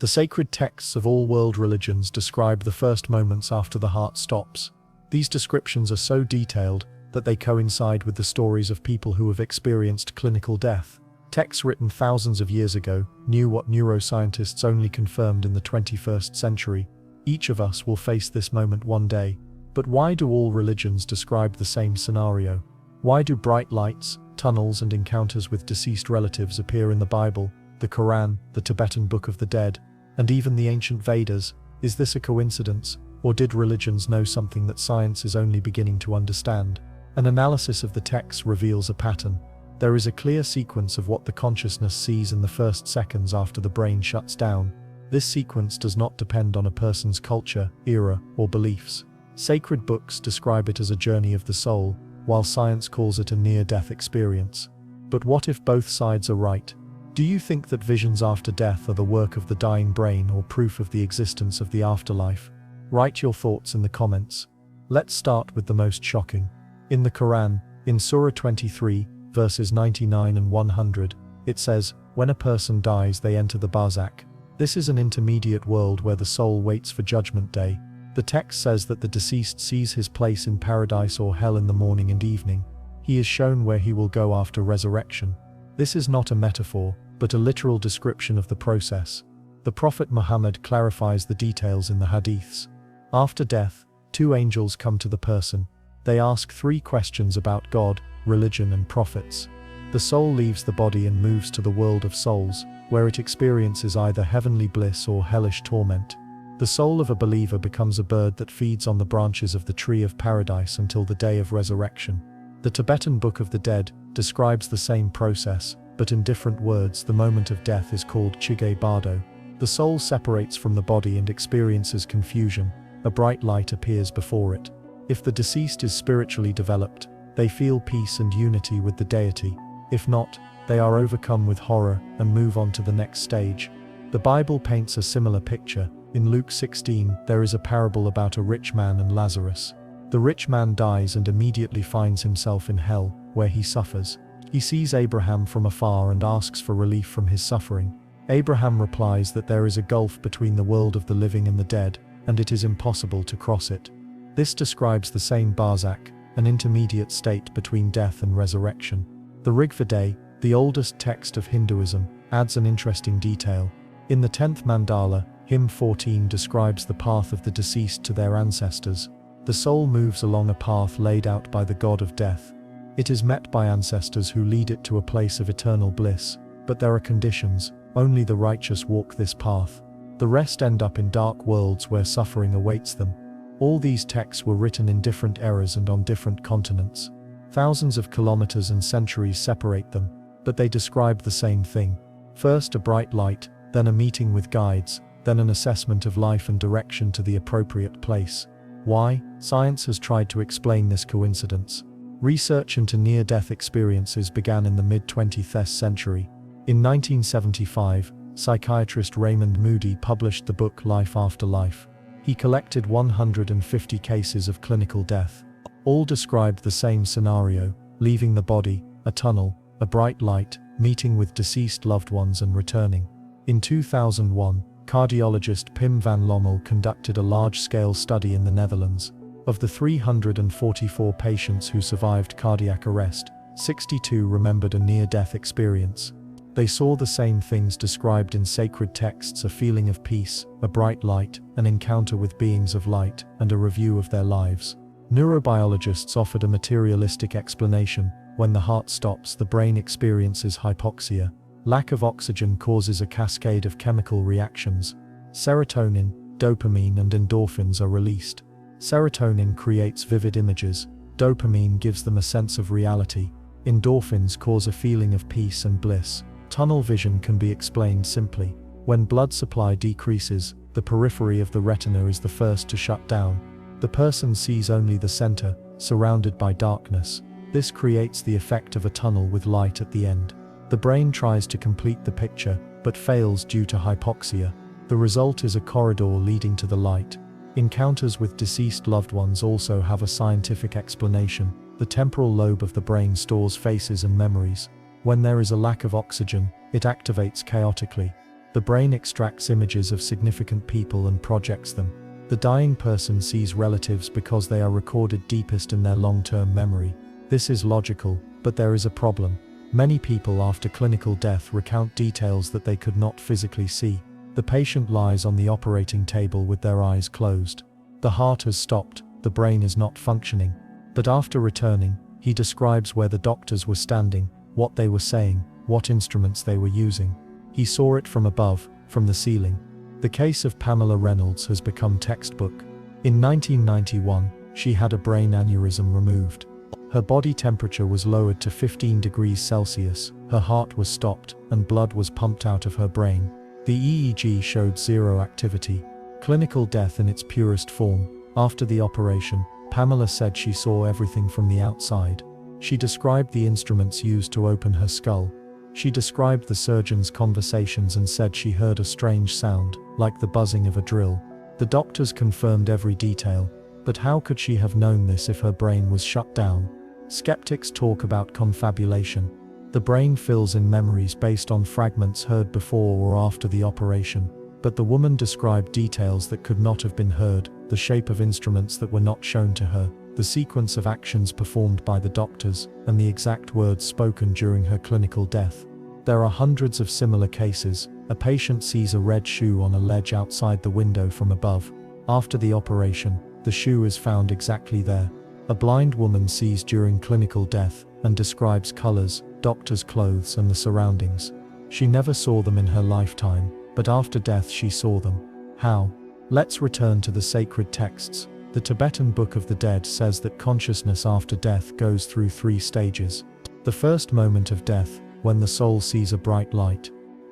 The sacred texts of all world religions describe the first moments after the heart stops. These descriptions are so detailed that they coincide with the stories of people who have experienced clinical death. Texts written thousands of years ago knew what neuroscientists only confirmed in the 21st century. Each of us will face this moment one day. But why do all religions describe the same scenario? Why do bright lights, tunnels, and encounters with deceased relatives appear in the Bible, the Quran, the Tibetan Book of the Dead, and even the ancient Vedas? Is this a coincidence, or did religions know something that science is only beginning to understand? An analysis of the texts reveals a pattern. There is a clear sequence of what the consciousness sees in the first seconds after the brain shuts down. This sequence does not depend on a person's culture, era, or beliefs. Sacred books describe it as a journey of the soul, while science calls it a near-death experience. But what if both sides are right? Do you think that visions after death are the work of the dying brain or proof of the existence of the afterlife? Write your thoughts in the comments. Let's start with the most shocking. In the Quran, in Surah 23, verses 99 and 100, it says, "When a person dies they enter the barzakh." This is an intermediate world where the soul waits for Judgment Day. The text says that the deceased sees his place in paradise or hell in the morning and evening. He is shown where he will go after resurrection. This is not a metaphor, but a literal description of the process. The Prophet Muhammad clarifies the details in the hadiths. After death, two angels come to the person. They ask 3 questions about God, religion, and prophets. The soul leaves the body and moves to the world of souls, where it experiences either heavenly bliss or hellish torment. The soul of a believer becomes a bird that feeds on the branches of the tree of paradise until the day of resurrection. The Tibetan Book of the Dead describes the same process, but in different words. The moment of death is called Chige Bardo. The soul separates from the body and experiences confusion. A bright light appears before it. If the deceased is spiritually developed, they feel peace and unity with the deity. If not, they are overcome with horror and move on to the next stage. The Bible paints a similar picture. In Luke 16, there is a parable about a rich man and Lazarus. The rich man dies and immediately finds himself in hell, where he suffers. He sees Abraham from afar and asks for relief from his suffering. Abraham replies that there is a gulf between the world of the living and the dead, and it is impossible to cross it. This describes the same barzakh, an intermediate state between death and resurrection. The Rig Veda, the oldest text of Hinduism, adds an interesting detail. In the 10th mandala, hymn 14 describes the path of the deceased to their ancestors. The soul moves along a path laid out by the god of death. It is met by ancestors who lead it to a place of eternal bliss, but there are conditions. Only the righteous walk this path. The rest end up in dark worlds where suffering awaits them. All these texts were written in different eras and on different continents. Thousands of kilometers and centuries separate them, but they describe the same thing. First a bright light, then a meeting with guides, then an assessment of life and direction to the appropriate place. Why? Science has tried to explain this coincidence. Research into near-death experiences began in the mid-20th century. In 1975, psychiatrist Raymond Moody published the book Life After Life. He collected 150 cases of clinical death. All described the same scenario: leaving the body, a tunnel, a bright light, meeting with deceased loved ones and returning. In 2001, cardiologist Pim van Lommel conducted a large-scale study in the Netherlands. Of the 344 patients who survived cardiac arrest, 62 remembered a near-death experience. They saw the same things described in sacred texts: a feeling of peace, a bright light, an encounter with beings of light, and a review of their lives. Neurobiologists offered a materialistic explanation. When the heart stops, the brain experiences hypoxia. Lack of oxygen causes a cascade of chemical reactions. Serotonin, dopamine, and endorphins are released. Serotonin creates vivid images. Dopamine gives them a sense of reality. Endorphins cause a feeling of peace and bliss. Tunnel vision can be explained simply. When blood supply decreases, the periphery of the retina is the first to shut down. The person sees only the center, surrounded by darkness. This creates the effect of a tunnel with light at the end. The brain tries to complete the picture, but fails due to hypoxia. The result is a corridor leading to the light. Encounters with deceased loved ones also have a scientific explanation. The temporal lobe of the brain stores faces and memories. When there is a lack of oxygen, it activates chaotically. The brain extracts images of significant people and projects them. The dying person sees relatives because they are recorded deepest in their long-term memory. This is logical, but there is a problem. Many people after clinical death recount details that they could not physically see. The patient lies on the operating table with their eyes closed. The heart has stopped, the brain is not functioning. But after returning, he describes where the doctors were standing, what they were saying, what instruments they were using. He saw it from above, from the ceiling. The case of Pamela Reynolds has become textbook. In 1991, she had a brain aneurysm removed. Her body temperature was lowered to 15 degrees Celsius, her heart was stopped, and blood was pumped out of her brain. The EEG showed zero activity. Clinical death in its purest form. After the operation, Pamela said she saw everything from the outside. She described the instruments used to open her skull. She described the surgeon's conversations and said she heard a strange sound, like the buzzing of a drill. The doctors confirmed every detail, but how could she have known this if her brain was shut down? Skeptics talk about confabulation. The brain fills in memories based on fragments heard before or after the operation, but the woman described details that could not have been heard, the shape of instruments that were not shown to her, the sequence of actions performed by the doctors, and the exact words spoken during her clinical death. There are hundreds of similar cases. A patient sees a red shoe on a ledge outside the window from above. After the operation, the shoe is found exactly there. A blind woman sees during clinical death and describes colors, doctors' clothes, and the surroundings. She never saw them in her lifetime, but after death she saw them. How? Let's return to the sacred texts. The Tibetan Book of the Dead says that consciousness after death goes through 3 stages. The first moment of death, when the soul sees a bright light.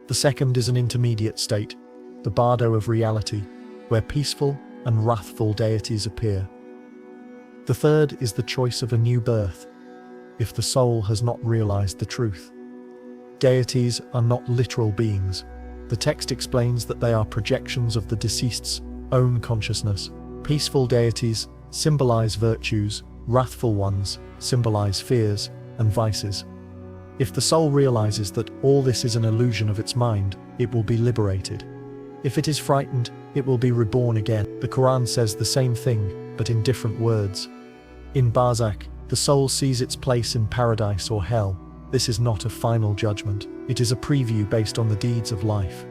The second is an intermediate state, the bardo of reality, where peaceful and wrathful deities appear. The third is the choice of a new birth, if the soul has not realized the truth. Deities are not literal beings. The text explains that they are projections of the deceased's own consciousness. Peaceful deities symbolize virtues, wrathful ones symbolize fears and vices. If the soul realizes that all this is an illusion of its mind, it will be liberated. If it is frightened, it will be reborn again. The Quran says the same thing, but in different words. In Barzakh, the soul sees its place in paradise or hell. This is not a final judgment. It is a preview based on the deeds of life.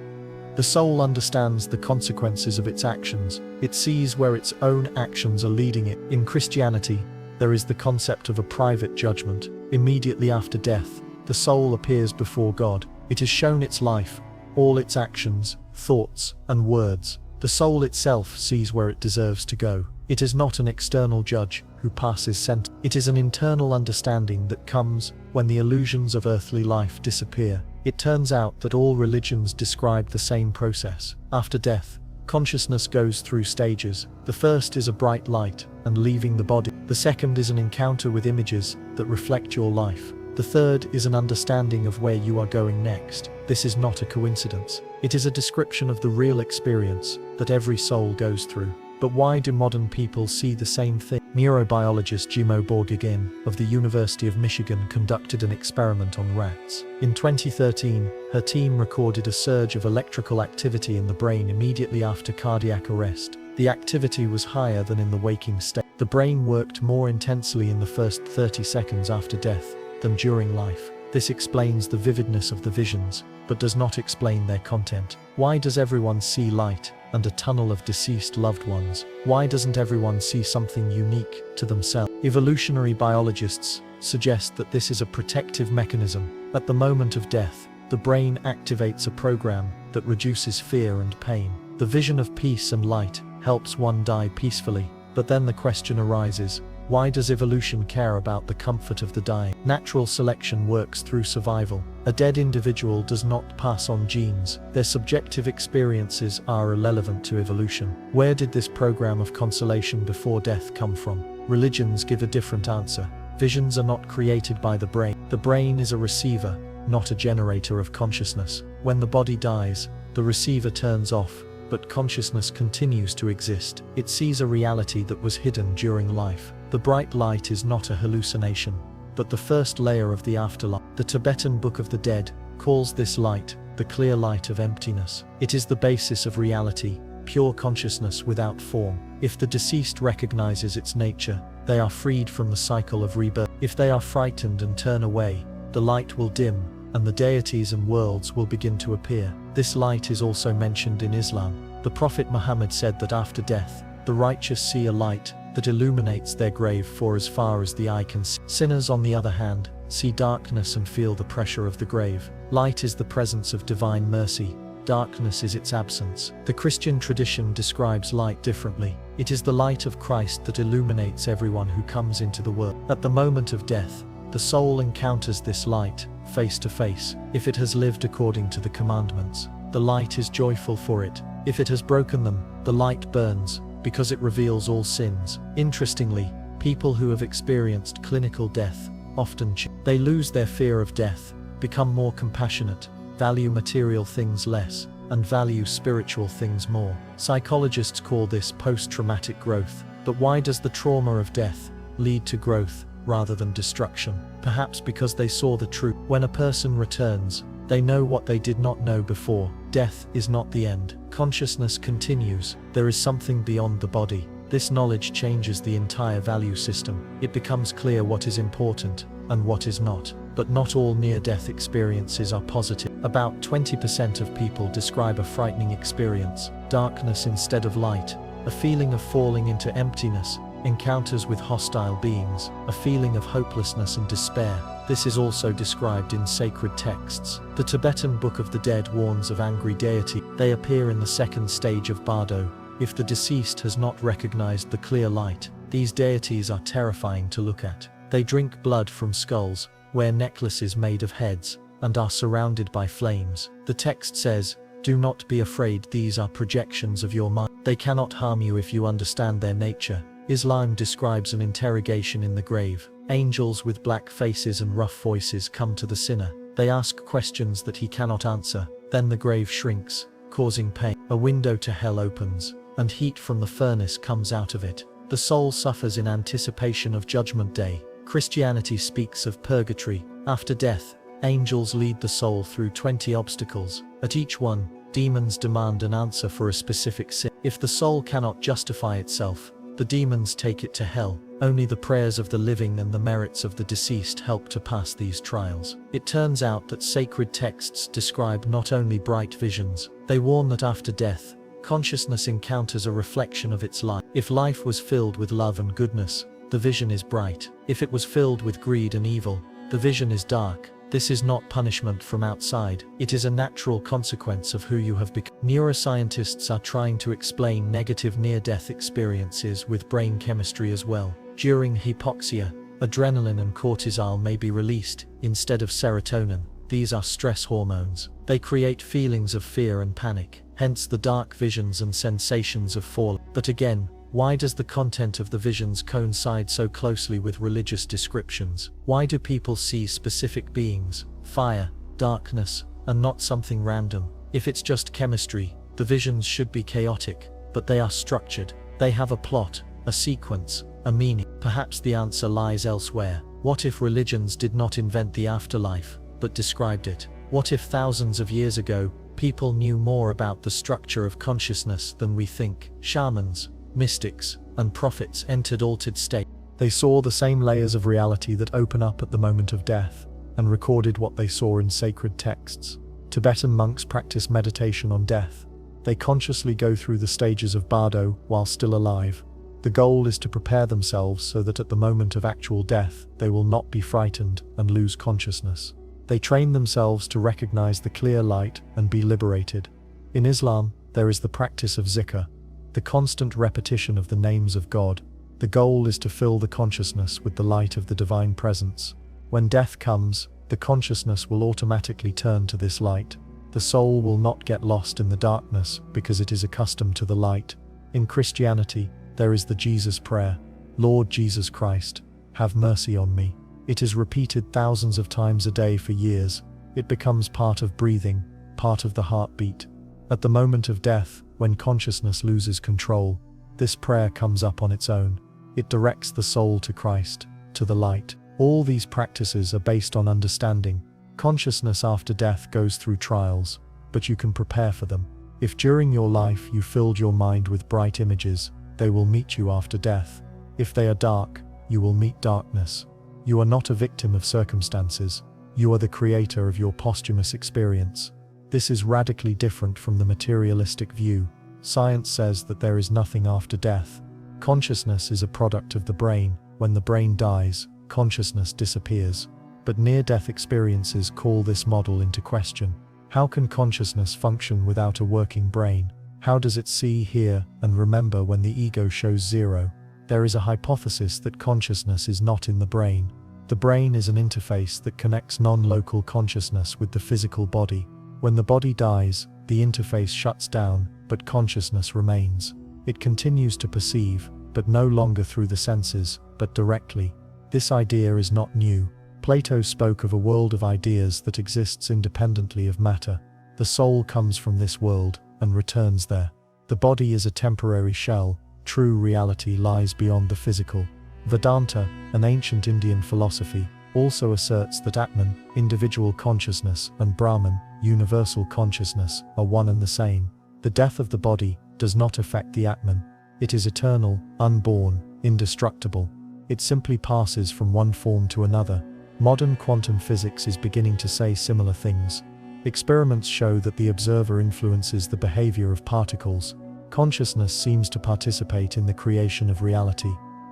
The soul understands the consequences of its actions. It sees where its own actions are leading it. In Christianity, there is the concept of a private judgment. Immediately after death, the soul appears before God. It is shown its life, all its actions, thoughts, and words. The soul itself sees where it deserves to go. It is not an external judge who passes sentence. It is an internal understanding that comes when the illusions of earthly life disappear. It turns out that all religions describe the same process. After death, consciousness goes through stages. The first is a bright light and leaving the body. The second is an encounter with images that reflect your life. The third is an understanding of where you are going next. This is not a coincidence. It is a description of the real experience that every soul goes through. But why do modern people see the same thing? Neurobiologist Jimo Borgegin of the University of Michigan conducted an experiment on rats. In 2013, her team recorded a surge of electrical activity in the brain immediately after cardiac arrest. The activity was higher than in the waking state. The brain worked more intensely in the first 30 seconds after death than during life. This explains the vividness of the visions, but does not explain their content. Why does everyone see light and a tunnel of deceased loved ones? Why doesn't everyone see something unique to themselves? Evolutionary biologists suggest that this is a protective mechanism. At the moment of death, the brain activates a program that reduces fear and pain. The vision of peace and light helps one die peacefully. But then the question arises, why does evolution care about the comfort of the dying? Natural selection works through survival. A dead individual does not pass on genes. Their subjective experiences are irrelevant to evolution. Where did this program of consolation before death come from? Religions give a different answer. Visions are not created by the brain. The brain is a receiver, not a generator of consciousness. When the body dies, the receiver turns off, but consciousness continues to exist. It sees a reality that was hidden during life. The bright light is not a hallucination, but the first layer of the afterlife. The Tibetan Book of the Dead calls this light the clear light of emptiness. It is the basis of reality, pure consciousness without form. If the deceased recognizes its nature, they are freed from the cycle of rebirth. If they are frightened and turn away, the light will dim, and the deities and worlds will begin to appear. This light is also mentioned in Islam. The Prophet Muhammad said that after death, the righteous see a light that illuminates their grave for as far as the eye can see. Sinners, on the other hand, see darkness and feel the pressure of the grave. Light is the presence of divine mercy. Darkness is its absence. The Christian tradition describes light differently. It is the light of Christ that illuminates everyone who comes into the world. At the moment of death, the soul encounters this light, face to face. If it has lived according to the commandments, the light is joyful for it. If it has broken them, the light burns, because it reveals all sins. Interestingly, people who have experienced clinical death often they lose their fear of death, become more compassionate, value material things less, and value spiritual things more. Psychologists call this post-traumatic growth. But why does the trauma of death lead to growth rather than destruction? Perhaps because they saw the truth. When a person returns, they know what they did not know before. Death is not the end. Consciousness continues. There is something beyond the body. This knowledge changes the entire value system. It becomes clear what is important and what is not. But not all near-death experiences are positive. About 20% of people describe a frightening experience, darkness instead of light, a feeling of falling into emptiness, encounters with hostile beings, a feeling of hopelessness and despair. This is also described in sacred texts. The Tibetan Book of the Dead warns of angry deity. They appear in the second stage of bardo. If the deceased has not recognized the clear light, these deities are terrifying to look at. They drink blood from skulls, wear necklaces made of heads, and are surrounded by flames. The text says, "Do not be afraid, these are projections of your mind. They cannot harm you if you understand their nature." Islam describes an interrogation in the grave. Angels with black faces and rough voices come to the sinner. They ask questions that he cannot answer. Then the grave shrinks, causing pain. A window to hell opens, and heat from the furnace comes out of it. The soul suffers in anticipation of Judgment Day. Christianity speaks of purgatory. After death, angels lead the soul through 20 obstacles. At each one, demons demand an answer for a specific sin. If the soul cannot justify itself, the demons take it to hell. Only the prayers of the living and the merits of the deceased help to pass these trials. It turns out that sacred texts describe not only bright visions, they warn that after death, consciousness encounters a reflection of its life. If life was filled with love and goodness, the vision is bright. If it was filled with greed and evil, the vision is dark. This is not punishment from outside. It is a natural consequence of who you have become. Neuroscientists are trying to explain negative near-death experiences with brain chemistry as well. During hypoxia, adrenaline and cortisol may be released instead of serotonin. These are stress hormones. They create feelings of fear and panic, hence the dark visions and sensations of falling. But again, why does the content of the visions coincide so closely with religious descriptions? Why do people see specific beings, fire, darkness, and not something random? If it's just chemistry, the visions should be chaotic, but they are structured. They have a plot, a sequence, a meaning. Perhaps the answer lies elsewhere. What if religions did not invent the afterlife, but described it? What if thousands of years ago, people knew more about the structure of consciousness than we think? Shamans, mystics, and prophets entered altered state. They saw the same layers of reality that open up at the moment of death, and recorded what they saw in sacred texts. Tibetan monks practice meditation on death. They consciously go through the stages of bardo while still alive. The goal is to prepare themselves so that at the moment of actual death, they will not be frightened and lose consciousness. They train themselves to recognize the clear light and be liberated. In Islam, there is the practice of zikr, the constant repetition of the names of God. The goal is to fill the consciousness with the light of the divine presence. When death comes, the consciousness will automatically turn to this light. The soul will not get lost in the darkness because it is accustomed to the light. In Christianity, there is the Jesus prayer, "Lord Jesus Christ, have mercy on me." It is repeated thousands of times a day for years. It becomes part of breathing, part of the heartbeat. At the moment of death, when consciousness loses control, this prayer comes up on its own. It directs the soul to Christ, to the light. All these practices are based on understanding. Consciousness after death goes through trials. but you can prepare for them. If during your life you filled your mind with bright images, they will meet you after death. If they are dark, you will meet darkness. You are not a victim of circumstances. You are the creator of your posthumous experience. This is radically different from the materialistic view. Science says that there is nothing after death. Consciousness is a product of the brain. When the brain dies, consciousness disappears. But near-death experiences call this model into question. How can consciousness function without a working brain? How does it see, hear, and remember when the ego shows zero? There is a hypothesis that consciousness is not in the brain. The brain is an interface that connects non-local consciousness with the physical body. When the body dies, the interface shuts down, but consciousness remains. It continues to perceive, but no longer through the senses, but directly. This idea is not new. Plato spoke of a world of ideas that exists independently of matter. The soul comes from this world, and returns there. The body is a temporary shell. True reality lies beyond the physical. Vedanta, an ancient Indian philosophy, also asserts that Atman, individual consciousness, and Brahman, universal consciousness, are one and the same. The death of the body does not affect the Atman. It is eternal, unborn, indestructible. It simply passes from one form to another. Modern quantum physics is beginning to say similar things. Experiments show that the observer influences the behavior of particles. Consciousness seems to participate in the creation of reality.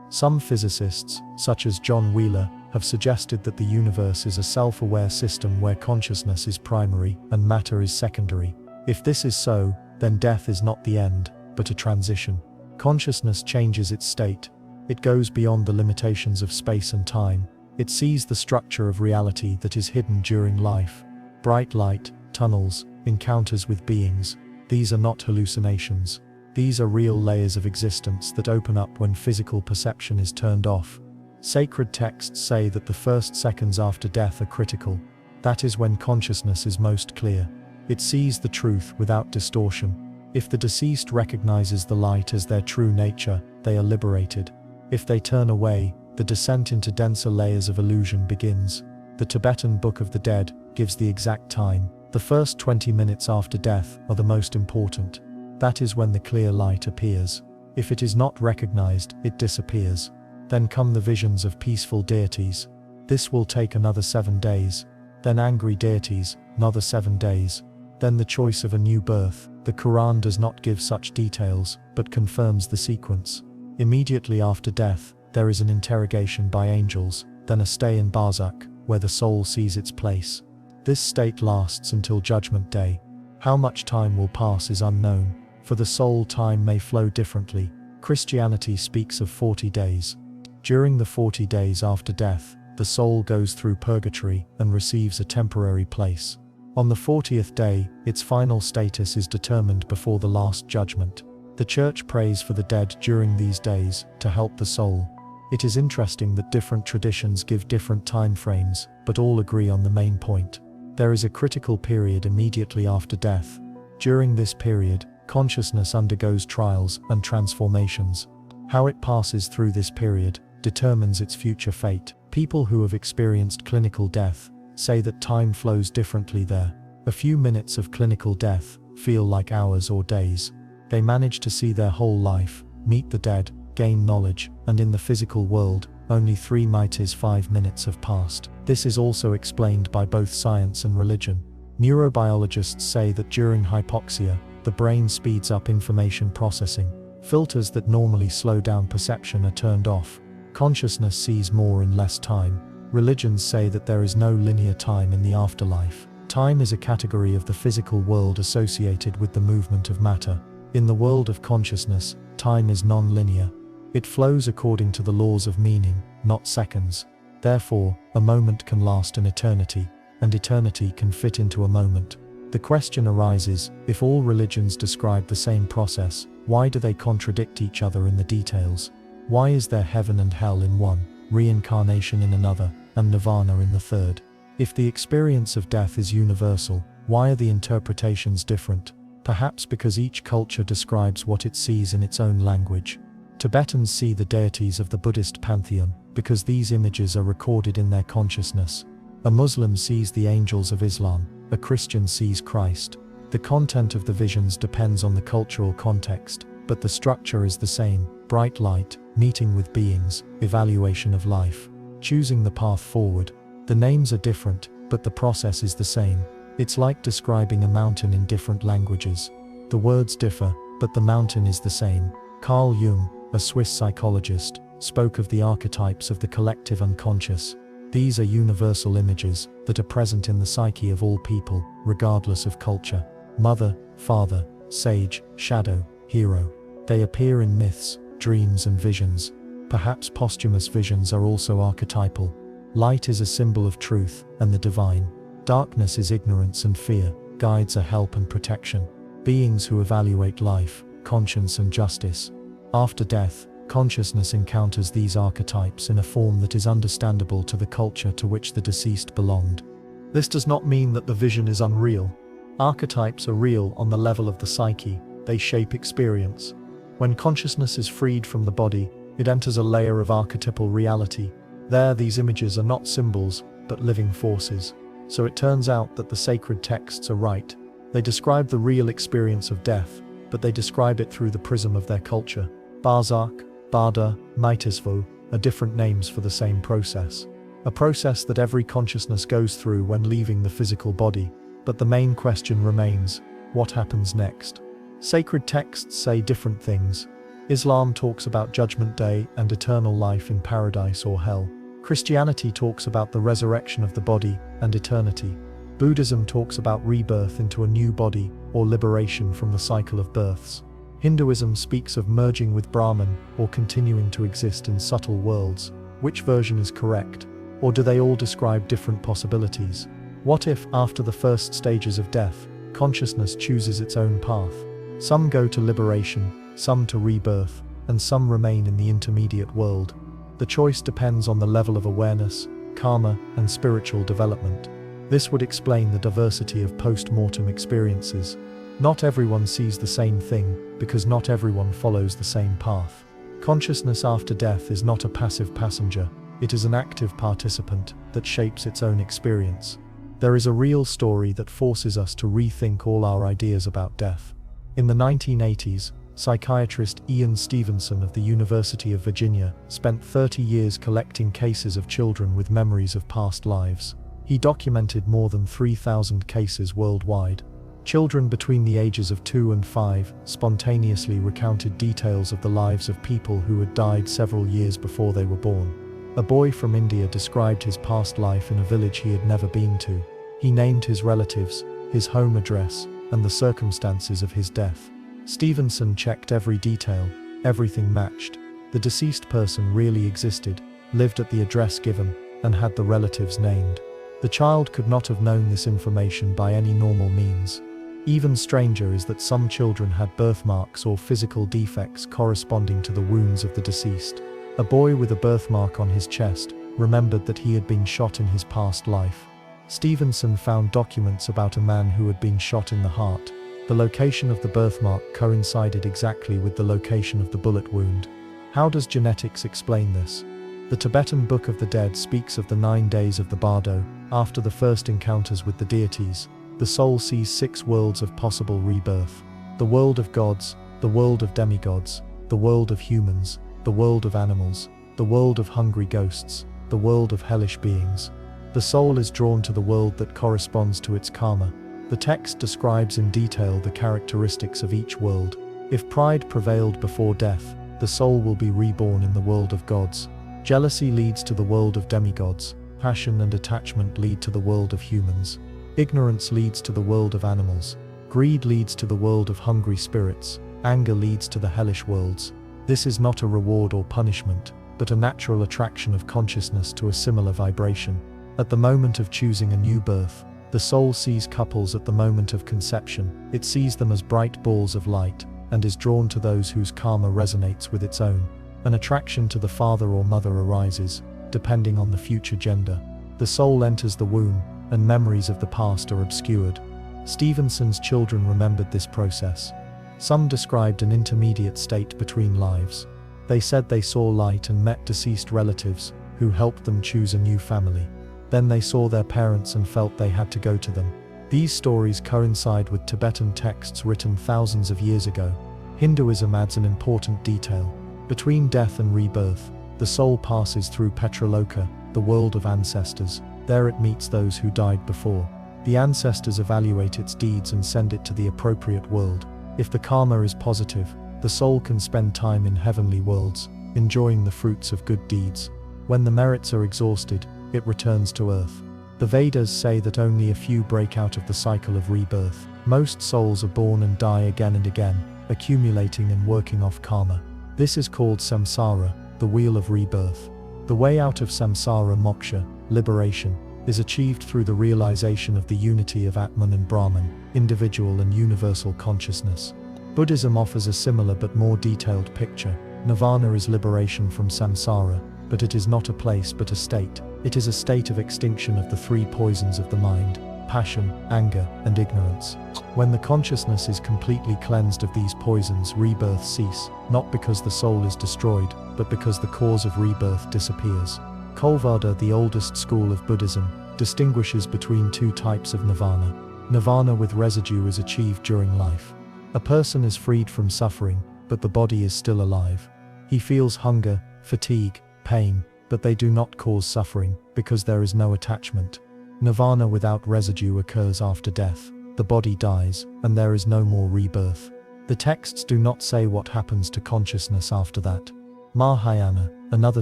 Some physicists, such as John Wheeler, have suggested that the universe is a self-aware system where consciousness is primary and matter is secondary. If this is so, then death is not the end, but a transition. Consciousness changes its state. It goes beyond the limitations of space and time. It sees the structure of reality that is hidden during life. Bright light, tunnels, encounters with beings. These are not hallucinations. These are real layers of existence that open up when physical perception is turned off. Sacred texts say that the first seconds after death are critical. That is when consciousness is most clear. It sees the truth without distortion. If the deceased recognizes the light as their true nature, they are liberated. If they turn away, the descent into denser layers of illusion begins. The Tibetan Book of the Dead gives the exact time. The first 20 minutes after death are the most important. That is when the clear light appears. If it is not recognized, it disappears. Then come the visions of peaceful deities. This will take another 7 days. Then angry deities, another 7 days. Then the choice of a new birth. The Quran does not give such details, but confirms the sequence. Immediately after death, there is an interrogation by angels, then a stay in Barzakh, where the soul sees its place. This state lasts until Judgment Day. How much time will pass is unknown. For the soul, time may flow differently. Christianity speaks of 40 days. During the 40 days after death, the soul goes through purgatory and receives a temporary place. On the 40th day, its final status is determined before the Last Judgment. The Church prays for the dead during these days to help the soul. It is interesting that different traditions give different time frames, but all agree on the main point. There is a critical period immediately after death. During this period, consciousness undergoes trials and transformations. How it passes through this period determines its future fate. People who have experienced clinical death say that time flows differently there. A few minutes of clinical death feel like hours or days. They manage to see their whole life, meet the dead, gain knowledge, and in the physical world, only 3 mites 5 minutes have passed. This is also explained by both science and religion. Neurobiologists say that during hypoxia, the brain speeds up information processing. Filters that normally slow down perception are turned off. Consciousness sees more in less time. Religions say that there is no linear time in the afterlife. Time is a category of the physical world associated with the movement of matter. In the world of consciousness, time is non-linear. It flows according to the laws of meaning, not seconds. Therefore, a moment can last an eternity, and eternity can fit into a moment. The question arises, if all religions describe the same process, why do they contradict each other in the details? Why is there heaven and hell in one, reincarnation in another, and nirvana in the third? If the experience of death is universal, why are the interpretations different? Perhaps because each culture describes what it sees in its own language. Tibetans see the deities of the Buddhist pantheon, because these images are recorded in their consciousness. A Muslim sees the angels of Islam, a Christian sees Christ. The content of the visions depends on the cultural context, but the structure is the same: bright light, meeting with beings, evaluation of life, choosing the path forward. The names are different, but the process is the same. It's like describing a mountain in different languages. The words differ, but the mountain is the same. Carl Jung, a Swiss psychologist, spoke of the archetypes of the collective unconscious. These are universal images that are present in the psyche of all people, regardless of culture. Mother, father, sage, shadow, hero. They appear in myths, dreams and visions. Perhaps posthumous visions are also archetypal. Light is a symbol of truth and the divine. Darkness is ignorance and fear. Guides are help and protection. Beings who evaluate life, conscience and justice. After death, consciousness encounters these archetypes in a form that is understandable to the culture to which the deceased belonged. This does not mean that the vision is unreal. Archetypes are real on the level of the psyche. They shape experience. When consciousness is freed from the body, it enters a layer of archetypal reality. There, these images are not symbols, but living forces. So it turns out that the sacred texts are right. They describe the real experience of death, but they describe it through the prism of their culture. Barzakh, Barda, Mitisvo are different names for the same process. A process that every consciousness goes through when leaving the physical body. But the main question remains: what happens next? Sacred texts say different things. Islam talks about Judgment Day and eternal life in paradise or hell. Christianity talks about the resurrection of the body and eternity. Buddhism talks about rebirth into a new body or liberation from the cycle of births. Hinduism speaks of merging with Brahman or continuing to exist in subtle worlds. Which version is correct? Or do they all describe different possibilities? What if, after the first stages of death, consciousness chooses its own path? Some go to liberation, some to rebirth, and some remain in the intermediate world. The choice depends on the level of awareness, karma, and spiritual development. This would explain the diversity of post-mortem experiences. Not everyone sees the same thing, because not everyone follows the same path. Consciousness after death is not a passive passenger, it is an active participant that shapes its own experience. There is a real story that forces us to rethink all our ideas about death. In the 1980s, psychiatrist Ian Stevenson of the University of Virginia spent 30 years collecting cases of children with memories of past lives. He documented more than 3,000 cases worldwide. Children between the ages of 2 and 5 spontaneously recounted details of the lives of people who had died several years before they were born. A boy from India described his past life in a village he had never been to. He named his relatives, his home address, and the circumstances of his death. Stevenson checked every detail, everything matched. The deceased person really existed, lived at the address given, and had the relatives named. The child could not have known this information by any normal means. Even stranger is that some children had birthmarks or physical defects corresponding to the wounds of the deceased. A boy with a birthmark on his chest remembered that he had been shot in his past life. Stevenson found documents about a man who had been shot in the heart. The location of the birthmark coincided exactly with the location of the bullet wound. How does genetics explain this? The Tibetan Book of the Dead speaks of the 9 days of the bardo. After the first encounters with the deities, the soul sees 6 worlds of possible rebirth. The world of gods, the world of demigods, the world of humans, the world of animals, the world of hungry ghosts, the world of hellish beings. The soul is drawn to the world that corresponds to its karma. The text describes in detail the characteristics of each world. If pride prevailed before death, the soul will be reborn in the world of gods. Jealousy leads to the world of demigods. Passion and attachment lead to the world of humans. Ignorance leads to the world of animals. Greed leads to the world of hungry spirits. Anger leads to the hellish worlds. This is not a reward or punishment, but a natural attraction of consciousness to a similar vibration. At the moment of choosing a new birth, the soul sees couples at the moment of conception. It sees them as bright balls of light, and is drawn to those whose karma resonates with its own. An attraction to the father or mother arises, depending on the future gender. The soul enters the womb, and memories of the past are obscured. Stevenson's children remembered this process. Some described an intermediate state between lives. They said they saw light and met deceased relatives, who helped them choose a new family. Then they saw their parents and felt they had to go to them. These stories coincide with Tibetan texts written thousands of years ago. Hinduism adds an important detail. Between death and rebirth, the soul passes through Petraloka, the world of ancestors. There it meets those who died before. The ancestors evaluate its deeds and send it to the appropriate world. If the karma is positive, the soul can spend time in heavenly worlds, enjoying the fruits of good deeds. When the merits are exhausted, it returns to earth. The Vedas say that only a few break out of the cycle of rebirth. Most souls are born and die again and again, accumulating and working off karma. This is called samsara, the wheel of rebirth. The way out of samsara, moksha, liberation, is achieved through the realization of the unity of Atman and Brahman, individual and universal consciousness. Buddhism offers a similar but more detailed picture. Nirvana is liberation from samsara, but it is not a place but a state. It is a state of extinction of the three poisons of the mind: passion, anger, and ignorance. When the consciousness is completely cleansed of these poisons, rebirths cease, not because the soul is destroyed, but because the cause of rebirth disappears. Theravada, the oldest school of Buddhism, distinguishes between two types of nirvana. Nirvana with residue is achieved during life. A person is freed from suffering, but the body is still alive. He feels hunger, fatigue, pain, but they do not cause suffering, because there is no attachment. Nirvana without residue occurs after death. The body dies, and there is no more rebirth. The texts do not say what happens to consciousness after that. Mahayana, another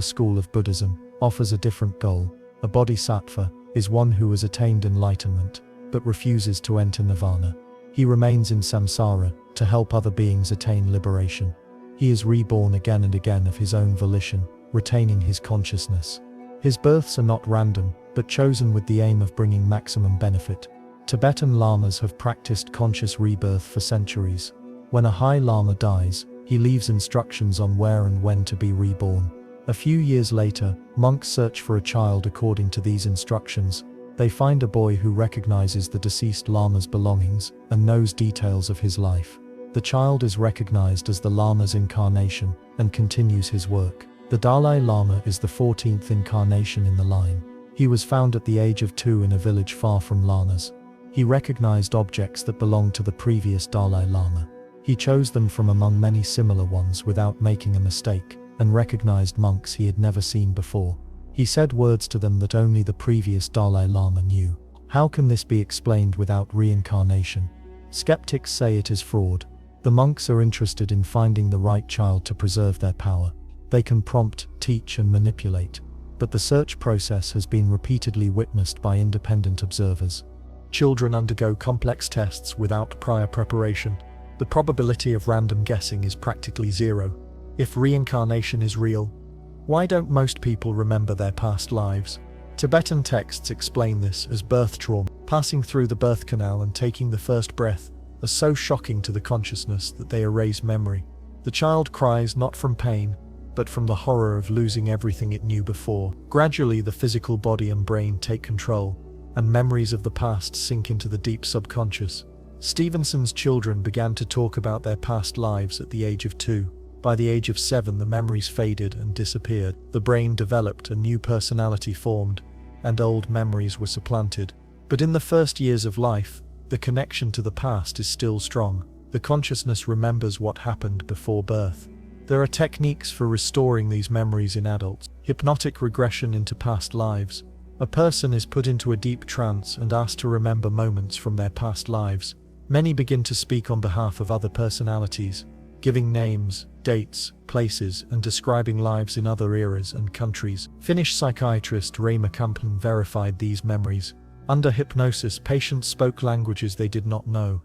school of Buddhism, offers a different goal. A bodhisattva is one who has attained enlightenment, but refuses to enter nirvana. He remains in samsara to help other beings attain liberation. He is reborn again and again of his own volition, retaining his consciousness. His births are not random, but chosen with the aim of bringing maximum benefit. Tibetan lamas have practiced conscious rebirth for centuries. When a high lama dies, he leaves instructions on where and when to be reborn. A few years later, monks search for a child according to these instructions. They find a boy who recognizes the deceased lama's belongings and knows details of his life. The child is recognized as the lama's incarnation and continues his work. The Dalai Lama is the 14th incarnation in the line. He was found at the age of 2 in a village far from Lanas. He recognized objects that belonged to the previous Dalai Lama. He chose them from among many similar ones without making a mistake, and recognized monks he had never seen before. He said words to them that only the previous Dalai Lama knew. How can this be explained without reincarnation? Skeptics say it is fraud. The monks are interested in finding the right child to preserve their power. They can prompt, teach, and manipulate, but the search process has been repeatedly witnessed by independent observers. Children undergo complex tests without prior preparation. The probability of random guessing is practically zero. If reincarnation is real, why don't most people remember their past lives? Tibetan texts explain this as birth trauma. Passing through the birth canal and taking the first breath are so shocking to the consciousness that they erase memory. The child cries not from pain, but from the horror of losing everything it knew before. Gradually, the physical body and brain take control, and memories of the past sink into the deep subconscious. Stevenson's children began to talk about their past lives at the age of 2. By the age of 7, the memories faded and disappeared. The brain developed, a new personality formed, and old memories were supplanted. But in the first years of life, the connection to the past is still strong. The consciousness remembers what happened before birth. There are techniques for restoring these memories in adults. Hypnotic regression into past lives. A person is put into a deep trance and asked to remember moments from their past lives. Many begin to speak on behalf of other personalities, giving names, dates, places, and describing lives in other eras and countries. Finnish psychiatrist Ray McCampen verified these memories. Under hypnosis, patients spoke languages they did not know: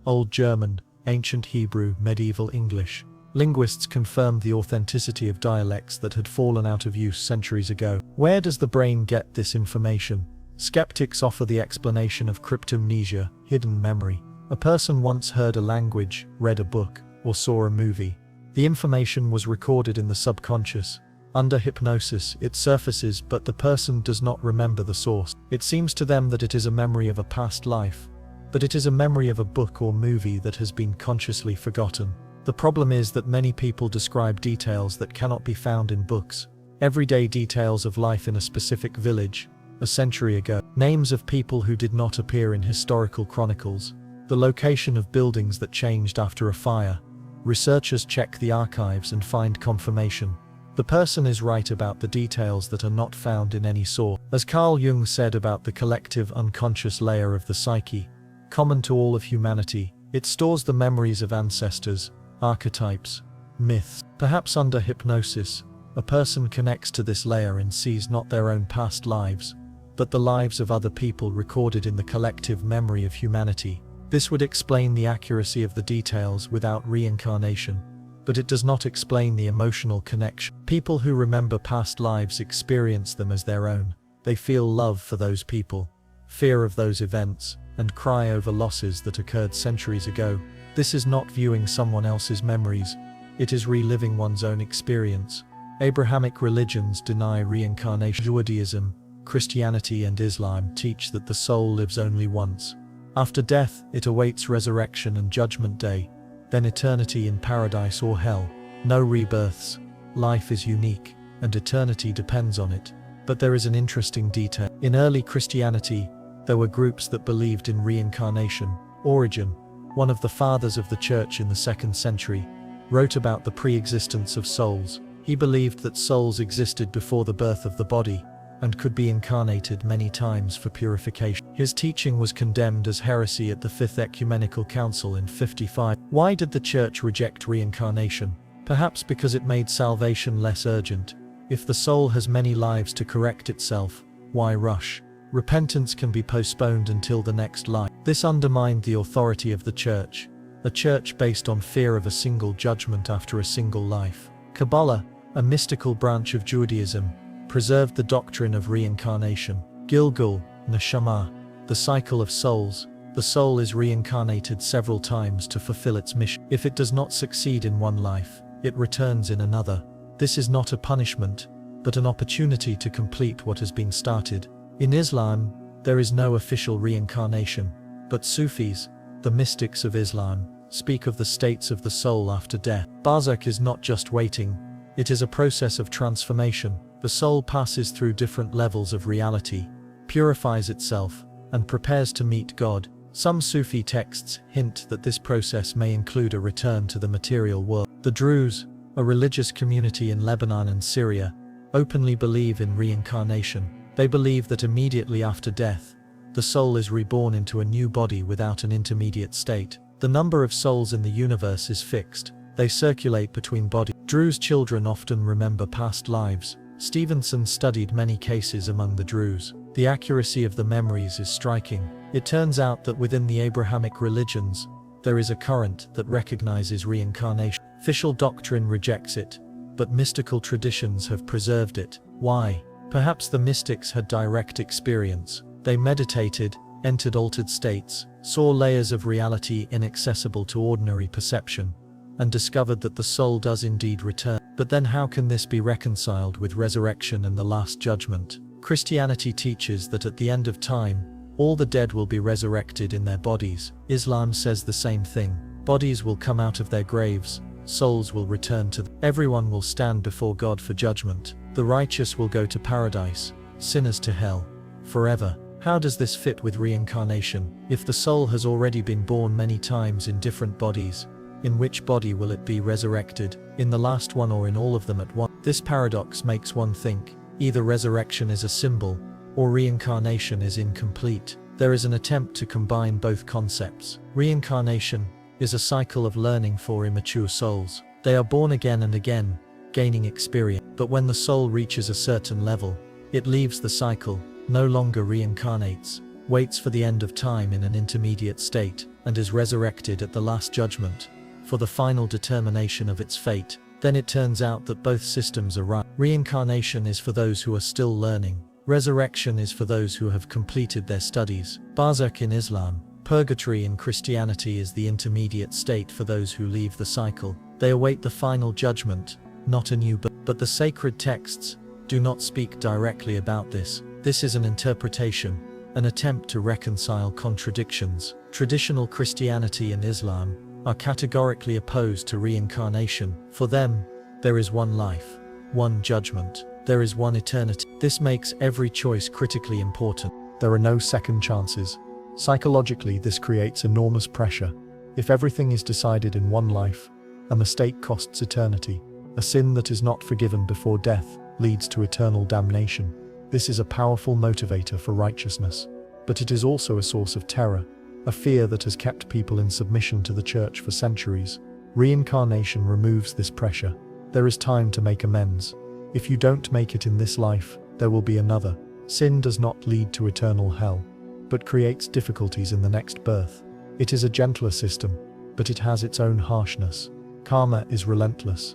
Old German, Ancient Hebrew, Medieval English. Linguists confirmed the authenticity of dialects that had fallen out of use centuries ago. Where does the brain get this information? Skeptics offer the explanation of cryptomnesia, hidden memory. A person once heard a language, read a book, or saw a movie. The information was recorded in the subconscious. Under hypnosis, it surfaces, but the person does not remember the source. It seems to them that it is a memory of a past life, but it is a memory of a book or movie that has been consciously forgotten. The problem is that many people describe details that cannot be found in books. Everyday details of life in a specific village, a century ago. names of people who did not appear in historical chronicles, the location of buildings that changed after a fire. Researchers check the archives and find confirmation. The person is right about the details that are not found in any source. As Carl Jung said about the collective unconscious layer of the psyche, common to all of humanity, it stores the memories of ancestors, archetypes, myths. Perhaps under hypnosis, a person connects to this layer and sees not their own past lives, but the lives of other people recorded in the collective memory of humanity. This would explain the accuracy of the details without reincarnation, but it does not explain the emotional connection. People who remember past lives experience them as their own. They feel love for those people, fear of those events, and cry over losses that occurred centuries ago. This is not viewing someone else's memories, it is reliving one's own experience. Abrahamic religions deny reincarnation. Judaism, Christianity and Islam teach that the soul lives only once. After death, it awaits resurrection and judgment day, then eternity in paradise or hell. No rebirths. Life is unique, and eternity depends on it. But there is an interesting detail. In early Christianity, there were groups that believed in reincarnation. Origen, one of the fathers of the church in the 2nd century, wrote about the pre-existence of souls. He believed that souls existed before the birth of the body, and could be incarnated many times for purification. His teaching was condemned as heresy at the Fifth Ecumenical Council in 55. Why did the Church reject reincarnation? Perhaps because it made salvation less urgent. If the soul has many lives to correct itself, why rush? Repentance can be postponed until the next life. This undermined the authority of the Church, a church based on fear of a single judgment after a single life. Kabbalah, a mystical branch of Judaism, preserved the doctrine of reincarnation. Gilgul, Neshama, the cycle of souls. The soul is reincarnated several times to fulfill its mission. If it does not succeed in one life, it returns in another. This is not a punishment, but an opportunity to complete what has been started. In Islam, there is no official reincarnation, but Sufis, the mystics of Islam, speak of the states of the soul after death. Barzakh is not just waiting, it is a process of transformation. The soul passes through different levels of reality, purifies itself, and prepares to meet God. Some Sufi texts hint that this process may include a return to the material world. The Druze, a religious community in Lebanon and Syria, openly believe in reincarnation. They believe that immediately after death, the soul is reborn into a new body without an intermediate state. The number of souls in the universe is fixed. They circulate between bodies. Druze children often remember past lives. Stevenson studied many cases among the Druze. The accuracy of the memories is striking. It turns out that within the Abrahamic religions, there is a current that recognizes reincarnation. Official doctrine rejects it, but mystical traditions have preserved it. Why? Perhaps the mystics had direct experience. They meditated, entered altered states, saw layers of reality inaccessible to ordinary perception, and discovered that the soul does indeed return. But then how can this be reconciled with resurrection and the Last Judgment? Christianity teaches that at the end of time, all the dead will be resurrected in their bodies. Islam says the same thing. Bodies will come out of their graves, souls will return to them. Everyone will stand before God for judgment. The righteous will go to paradise, sinners to hell, forever. How does this fit with reincarnation? If the soul has already been born many times in different bodies, in which body will it be resurrected? In the last one or in all of them at once? This paradox makes one think, either resurrection is a symbol, or reincarnation is incomplete. There is an attempt to combine both concepts. Reincarnation is a cycle of learning for immature souls. They are born again and again, gaining experience. But when the soul reaches a certain level, it leaves the cycle, no longer reincarnates, waits for the end of time in an intermediate state, and is resurrected at the Last Judgment, for the final determination of its fate. Then it turns out that both systems are right. Reincarnation is for those who are still learning. Resurrection is for those who have completed their studies. Barzakh in Islam. Purgatory in Christianity is the intermediate state for those who leave the cycle. They await the final judgment, not a new birth. But the sacred texts do not speak directly about this. This is an interpretation, an attempt to reconcile contradictions. Traditional Christianity and Islam are categorically opposed to reincarnation. For them, there is one life, one judgment, there is one eternity. This makes every choice critically important. There are no second chances. Psychologically, this creates enormous pressure. If everything is decided in one life, a mistake costs eternity. A sin that is not forgiven before death leads to eternal damnation. This is a powerful motivator for righteousness. But it is also a source of terror, a fear that has kept people in submission to the church for centuries. Reincarnation removes this pressure. There is time to make amends. If you don't make it in this life, there will be another. Sin does not lead to eternal hell, but creates difficulties in the next birth. It is a gentler system, but it has its own harshness. Karma is relentless.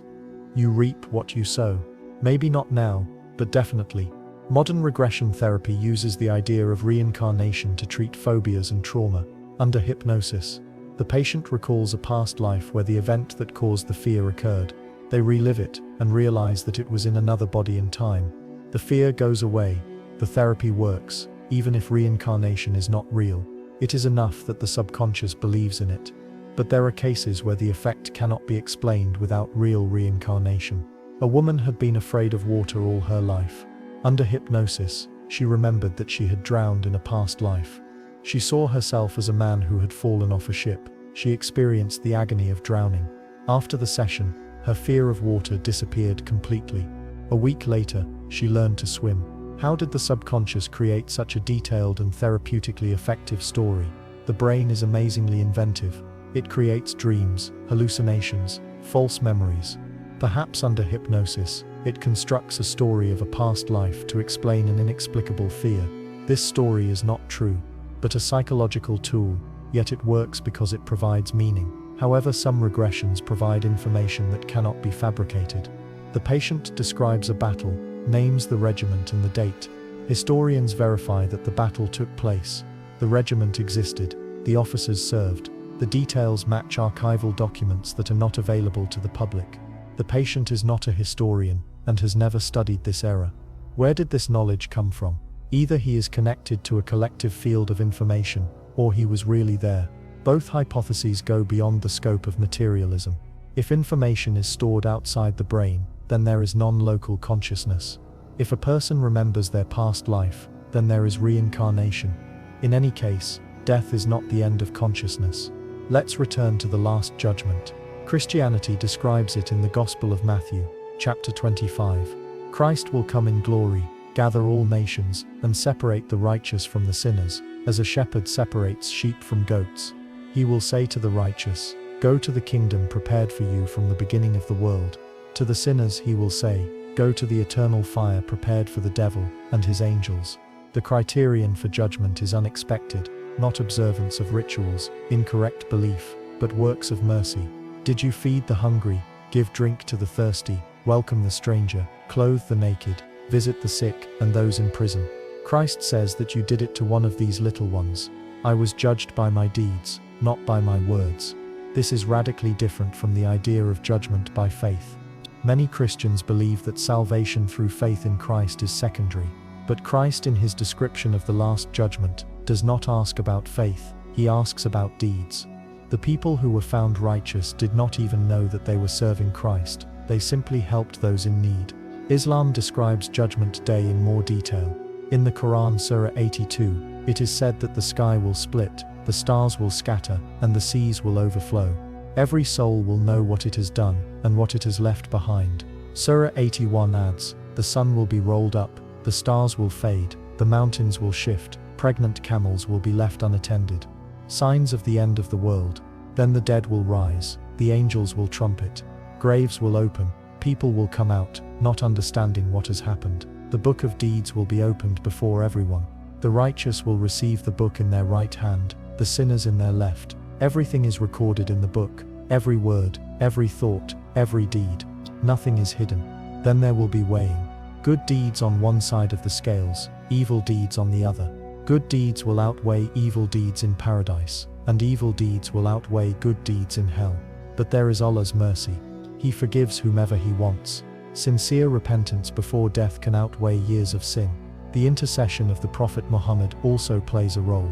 You reap what you sow. Maybe not now, but definitely. Modern regression therapy uses the idea of reincarnation to treat phobias and trauma. Under hypnosis, the patient recalls a past life where the event that caused the fear occurred. They relive it and realize that it was in another body and time. The fear goes away. The therapy works, even if reincarnation is not real. It is enough that the subconscious believes in it. But there are cases where the effect cannot be explained without real reincarnation. A woman had been afraid of water all her life. Under hypnosis, she remembered that she had drowned in a past life. She saw herself as a man who had fallen off a ship. She experienced the agony of drowning. After the session, her fear of water disappeared completely. A week later, she learned to swim. How did the subconscious create such a detailed and therapeutically effective story? The brain is amazingly inventive. It creates dreams, hallucinations, false memories. Perhaps under hypnosis, it constructs a story of a past life to explain an inexplicable fear. This story is not true, but a psychological tool, yet it works because it provides meaning. However, some regressions provide information that cannot be fabricated. The patient describes a battle, names the regiment and the date. Historians verify that the battle took place. The regiment existed. The officers served. The details match archival documents that are not available to the public. The patient is not a historian and has never studied this era. Where did this knowledge come from? Either he is connected to a collective field of information, or he was really there. Both hypotheses go beyond the scope of materialism. If information is stored outside the brain, then there is non-local consciousness. If a person remembers their past life, then there is reincarnation. In any case, death is not the end of consciousness. Let's return to the Last Judgment. Christianity describes it in the Gospel of Matthew, chapter 25. Christ will come in glory, gather all nations, and separate the righteous from the sinners, as a shepherd separates sheep from goats. He will say to the righteous, "Go to the kingdom prepared for you from the beginning of the world." To the sinners he will say, "Go to the eternal fire prepared for the devil and his angels." The criterion for judgment is unexpected, not observance of rituals, incorrect belief, but works of mercy. Did you feed the hungry, give drink to the thirsty, welcome the stranger, clothe the naked, visit the sick and those in prison? Christ says that you did it to one of these little ones. I was judged by my deeds, not by my words. This is radically different from the idea of judgment by faith. Many Christians believe that salvation through faith in Christ is secondary. But Christ, in his description of the Last Judgment, does not ask about faith, he asks about deeds. The people who were found righteous did not even know that they were serving Christ, they simply helped those in need. Islam describes Judgment Day in more detail. In the Quran Surah 82, it is said that the sky will split, the stars will scatter, and the seas will overflow. Every soul will know what it has done, and what it has left behind. Surah 81 adds, the sun will be rolled up, the stars will fade, the mountains will shift, pregnant camels will be left unattended. Signs of the end of the world. Then the dead will rise, the angels will trumpet, graves will open, people will come out, not understanding what has happened. The book of deeds will be opened before everyone. The righteous will receive the book in their right hand, the sinners in their left. Everything is recorded in the book, every word, every thought, every deed. Nothing is hidden. Then there will be weighing. Good deeds on one side of the scales, evil deeds on the other. Good deeds will outweigh evil deeds in paradise, and evil deeds will outweigh good deeds in hell. But there is Allah's mercy. He forgives whomever he wants. Sincere repentance before death can outweigh years of sin. The intercession of the Prophet Muhammad also plays a role.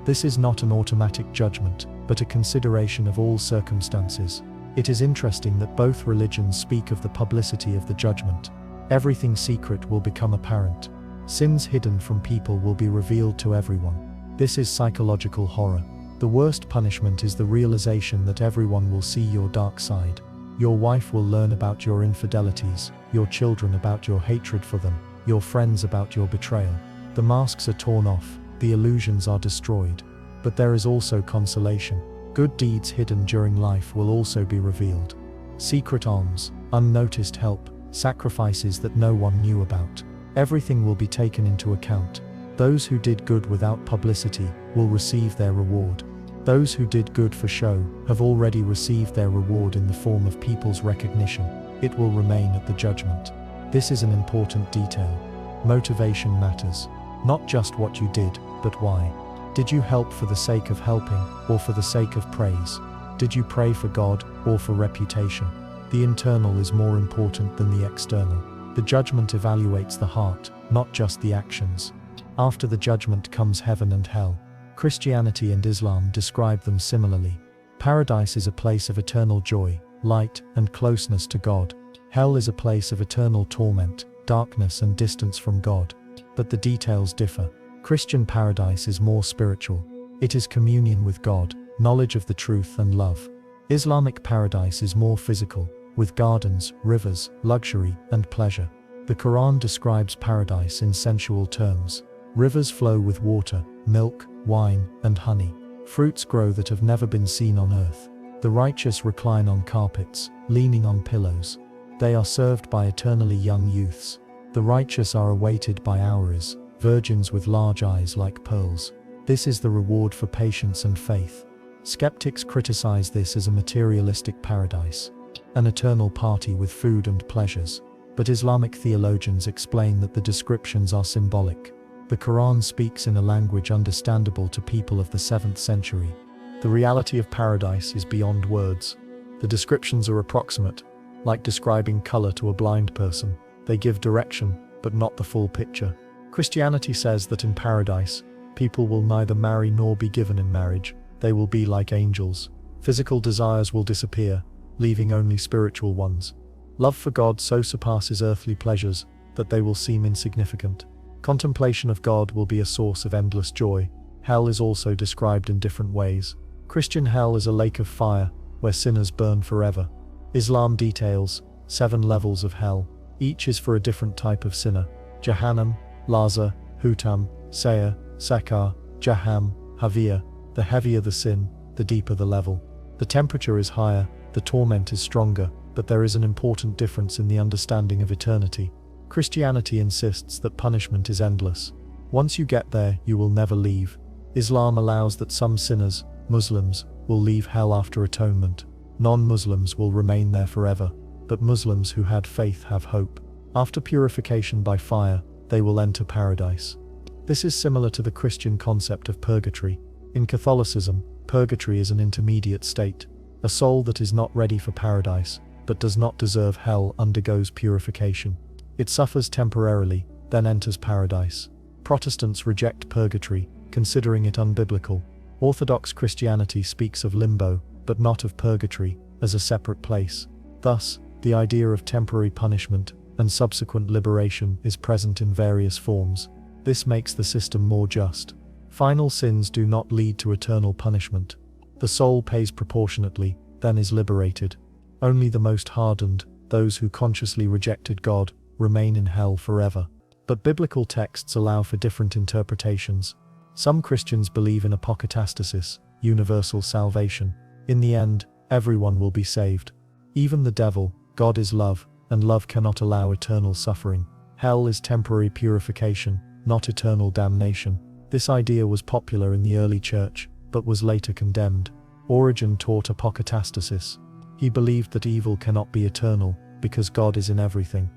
This is not an automatic judgment, but a consideration of all circumstances. It is interesting that both religions speak of the publicity of the judgment. Everything secret will become apparent. Sins hidden from people will be revealed to everyone. This is psychological horror. The worst punishment is the realization that everyone will see your dark side. Your wife will learn about your infidelities, your children about your hatred for them, your friends about your betrayal. The masks are torn off, the illusions are destroyed. But there is also consolation. Good deeds hidden during life will also be revealed. Secret alms, unnoticed help, sacrifices that no one knew about. Everything will be taken into account. Those who did good without publicity will receive their reward. Those who did good for show have already received their reward in the form of people's recognition. It will remain at the judgment. This is an important detail. Motivation matters. Not just what you did, but why. Did you help for the sake of helping, or for the sake of praise? Did you pray for God, or for reputation? The internal is more important than the external. The judgment evaluates the heart, not just the actions. After the judgment comes heaven and hell. Christianity and Islam describe them similarly. Paradise is a place of eternal joy, light, and closeness to God. Hell is a place of eternal torment, darkness, and distance from God. But the details differ. Christian paradise is more spiritual. It is communion with God, knowledge of the truth, and love. Islamic paradise is more physical, with gardens, rivers, luxury, and pleasure. The Quran describes paradise in sensual terms. Rivers flow with water, milk, wine, and honey. Fruits grow that have never been seen on earth. The righteous recline on carpets, leaning on pillows. They are served by eternally young youths. The righteous are awaited by houris, virgins with large eyes like pearls. This is the reward for patience and faith. Skeptics criticize this as a materialistic paradise, an eternal party with food and pleasures. But Islamic theologians explain that the descriptions are symbolic. The Quran speaks in a language understandable to people of the 7th century. The reality of paradise is beyond words. The descriptions are approximate, like describing color to a blind person. They give direction, but not the full picture. Christianity says that in paradise, people will neither marry nor be given in marriage. They will be like angels. Physical desires will disappear, leaving only spiritual ones. Love for God so surpasses earthly pleasures that they will seem insignificant. Contemplation of God will be a source of endless joy. Hell is also described in different ways. Christian hell is a lake of fire, where sinners burn forever. Islam details 7 levels of hell. Each is for a different type of sinner. Jahannam, Laza, Hutam, Sayr, Sakar, Jaham, Havia. The heavier the sin, the deeper the level. The temperature is higher, the torment is stronger, but there is an important difference in the understanding of eternity. Christianity insists that punishment is endless. Once you get there, you will never leave. Islam allows that some sinners, Muslims, will leave hell after atonement. Non-Muslims will remain there forever, but Muslims who had faith have hope. After purification by fire, they will enter paradise. This is similar to the Christian concept of purgatory. In Catholicism, purgatory is an intermediate state. A soul that is not ready for paradise, but does not deserve hell, undergoes purification. It suffers temporarily, then enters paradise. Protestants reject purgatory, considering it unbiblical. Orthodox Christianity speaks of limbo, but not of purgatory, as a separate place. Thus, the idea of temporary punishment and subsequent liberation is present in various forms. This makes the system more just. Final sins do not lead to eternal punishment. The soul pays proportionately, then is liberated. Only the most hardened, those who consciously rejected God, remain in hell forever. But biblical texts allow for different interpretations. Some Christians believe in apokatastasis, universal salvation. In the end, everyone will be saved. Even the devil. God is love, and love cannot allow eternal suffering. Hell is temporary purification, not eternal damnation. This idea was popular in the early church, but was later condemned. Origen taught apokatastasis. He believed that evil cannot be eternal, because God is in everything.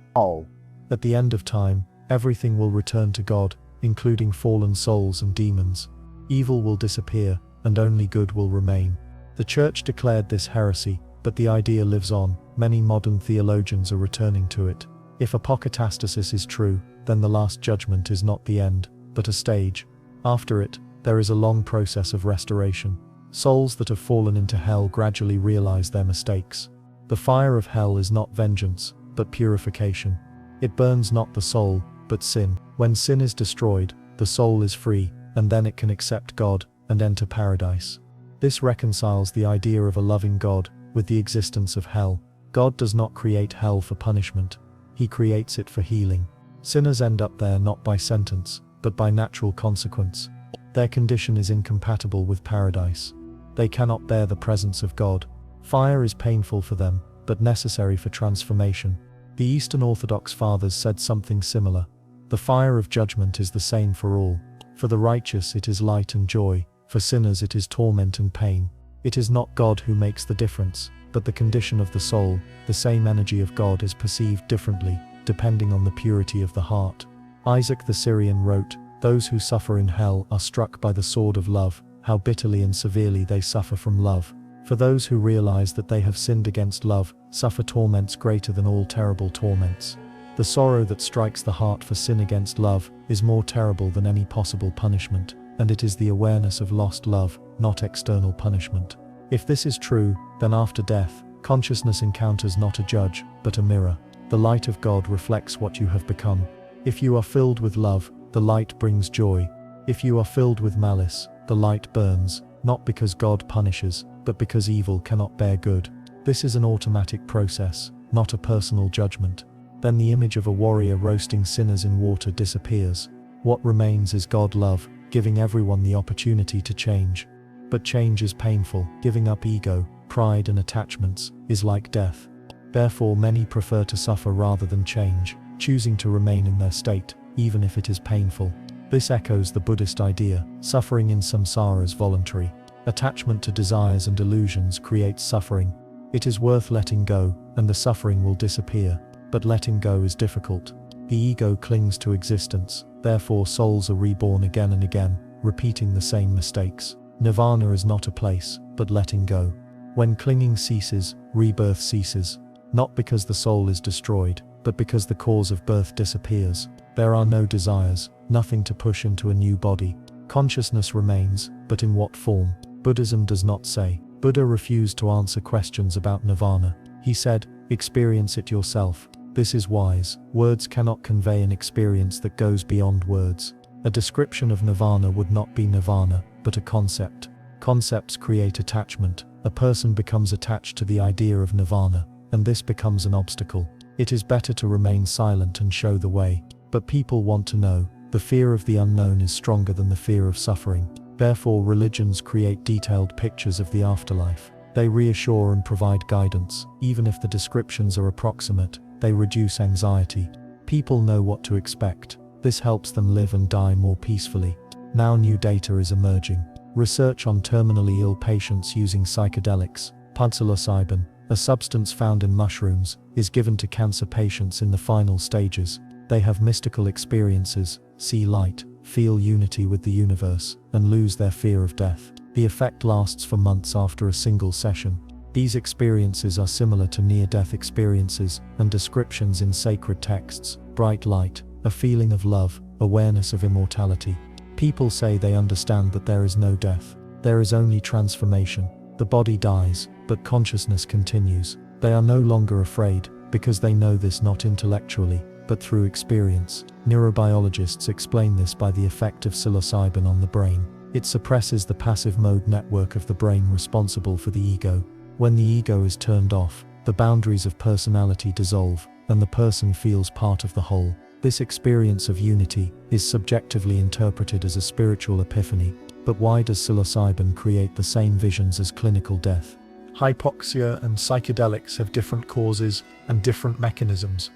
At the end of time, everything will return to God, including fallen souls and demons. Evil will disappear, and only good will remain. The Church declared this heresy, but the idea lives on. Many modern theologians are returning to it. If apokatastasis is true, then the Last Judgment is not the end, but a stage. After it, there is a long process of restoration. Souls that have fallen into hell gradually realize their mistakes. The fire of hell is not vengeance, but purification. It burns not the soul, but sin. When sin is destroyed, the soul is free, and then it can accept God and enter paradise. This reconciles the idea of a loving God with the existence of hell. God does not create hell for punishment. He creates it for healing. Sinners end up there not by sentence, but by natural consequence. Their condition is incompatible with paradise. They cannot bear the presence of God. Fire is painful for them, but necessary for transformation. The Eastern Orthodox Fathers said something similar. The fire of judgment is the same for all. For the righteous it is light and joy, for sinners it is torment and pain. It is not God who makes the difference, but the condition of the soul. The same energy of God is perceived differently, depending on the purity of the heart. Isaac the Syrian wrote, "Those who suffer in hell are struck by the sword of love, how bitterly and severely they suffer from love. For those who realize that they have sinned against love, suffer torments greater than all terrible torments." The sorrow that strikes the heart for sin against love is more terrible than any possible punishment, and it is the awareness of lost love, not external punishment. If this is true, then after death, consciousness encounters not a judge, but a mirror. The light of God reflects what you have become. If you are filled with love, the light brings joy. If you are filled with malice, the light burns, not because God punishes, but because evil cannot bear good. This is an automatic process, not a personal judgment. Then the image of a warrior roasting sinners in water disappears. What remains is God love, giving everyone the opportunity to change. But change is painful. Giving up ego, pride and attachments is like death. Therefore many prefer to suffer rather than change, choosing to remain in their state, even if it is painful. This echoes the Buddhist idea, suffering in samsara is voluntary. Attachment to desires and illusions creates suffering. It is worth letting go, and the suffering will disappear. But letting go is difficult. The ego clings to existence, therefore souls are reborn again and again, repeating the same mistakes. Nirvana is not a place, but letting go. When clinging ceases, rebirth ceases. Not because the soul is destroyed, but because the cause of birth disappears. There are no desires, nothing to push into a new body. Consciousness remains, but in what form? Buddhism does not say. Buddha refused to answer questions about nirvana. He said, "Experience it yourself." This is wise. Words cannot convey an experience that goes beyond words. A description of nirvana would not be nirvana, but a concept. Concepts create attachment. A person becomes attached to the idea of nirvana, and this becomes an obstacle. It is better to remain silent and show the way. But people want to know. The fear of the unknown is stronger than the fear of suffering. Therefore religions create detailed pictures of the afterlife. They reassure and provide guidance. Even if the descriptions are approximate, they reduce anxiety. People know what to expect. This helps them live and die more peacefully. Now new data is emerging. Research on terminally ill patients using psychedelics, psilocybin, a substance found in mushrooms, is given to cancer patients in the final stages. They have mystical experiences, see light, feel unity with the universe, and lose their fear of death. The effect lasts for months after a single session. These experiences are similar to near-death experiences and descriptions in sacred texts: bright light, a feeling of love, awareness of immortality. People say they understand that there is no death. There is only transformation. The body dies, but consciousness continues. They are no longer afraid, because they know this not intellectually, but through experience. Neurobiologists explain this by the effect of psilocybin on the brain. It suppresses the passive mode network of the brain responsible for the ego. When the ego is turned off, the boundaries of personality dissolve, and the person feels part of the whole. This experience of unity is subjectively interpreted as a spiritual epiphany. But why does psilocybin create the same visions as clinical death? Hypoxia and psychedelics have different causes and different mechanisms,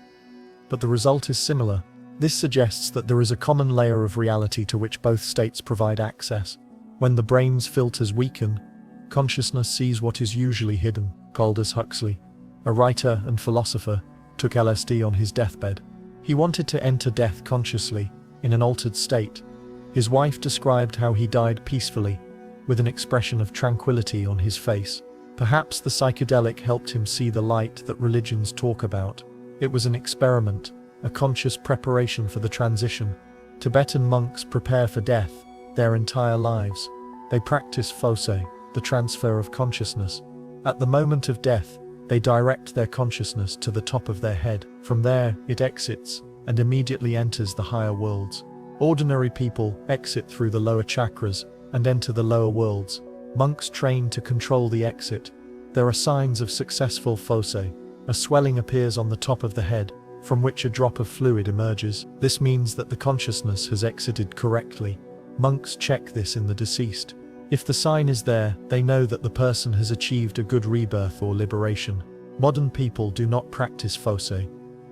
but the result is similar. This suggests that there is a common layer of reality to which both states provide access. When the brain's filters weaken, consciousness sees what is usually hidden. Aldous Huxley, a writer and philosopher, took LSD on his deathbed. He wanted to enter death consciously, in an altered state. His wife described how he died peacefully, with an expression of tranquility on his face. Perhaps the psychedelic helped him see the light that religions talk about. It was an experiment, a conscious preparation for the transition. Tibetan monks prepare for death their entire lives. They practice fosse, the transfer of consciousness. At the moment of death, they direct their consciousness to the top of their head. From there, it exits, and immediately enters the higher worlds. Ordinary people exit through the lower chakras and enter the lower worlds. Monks train to control the exit. There are signs of successful fosse. A swelling appears on the top of the head, from which a drop of fluid emerges. This means that the consciousness has exited correctly. Monks check this in the deceased. If the sign is there, they know that the person has achieved a good rebirth or liberation. Modern people do not practice fosse.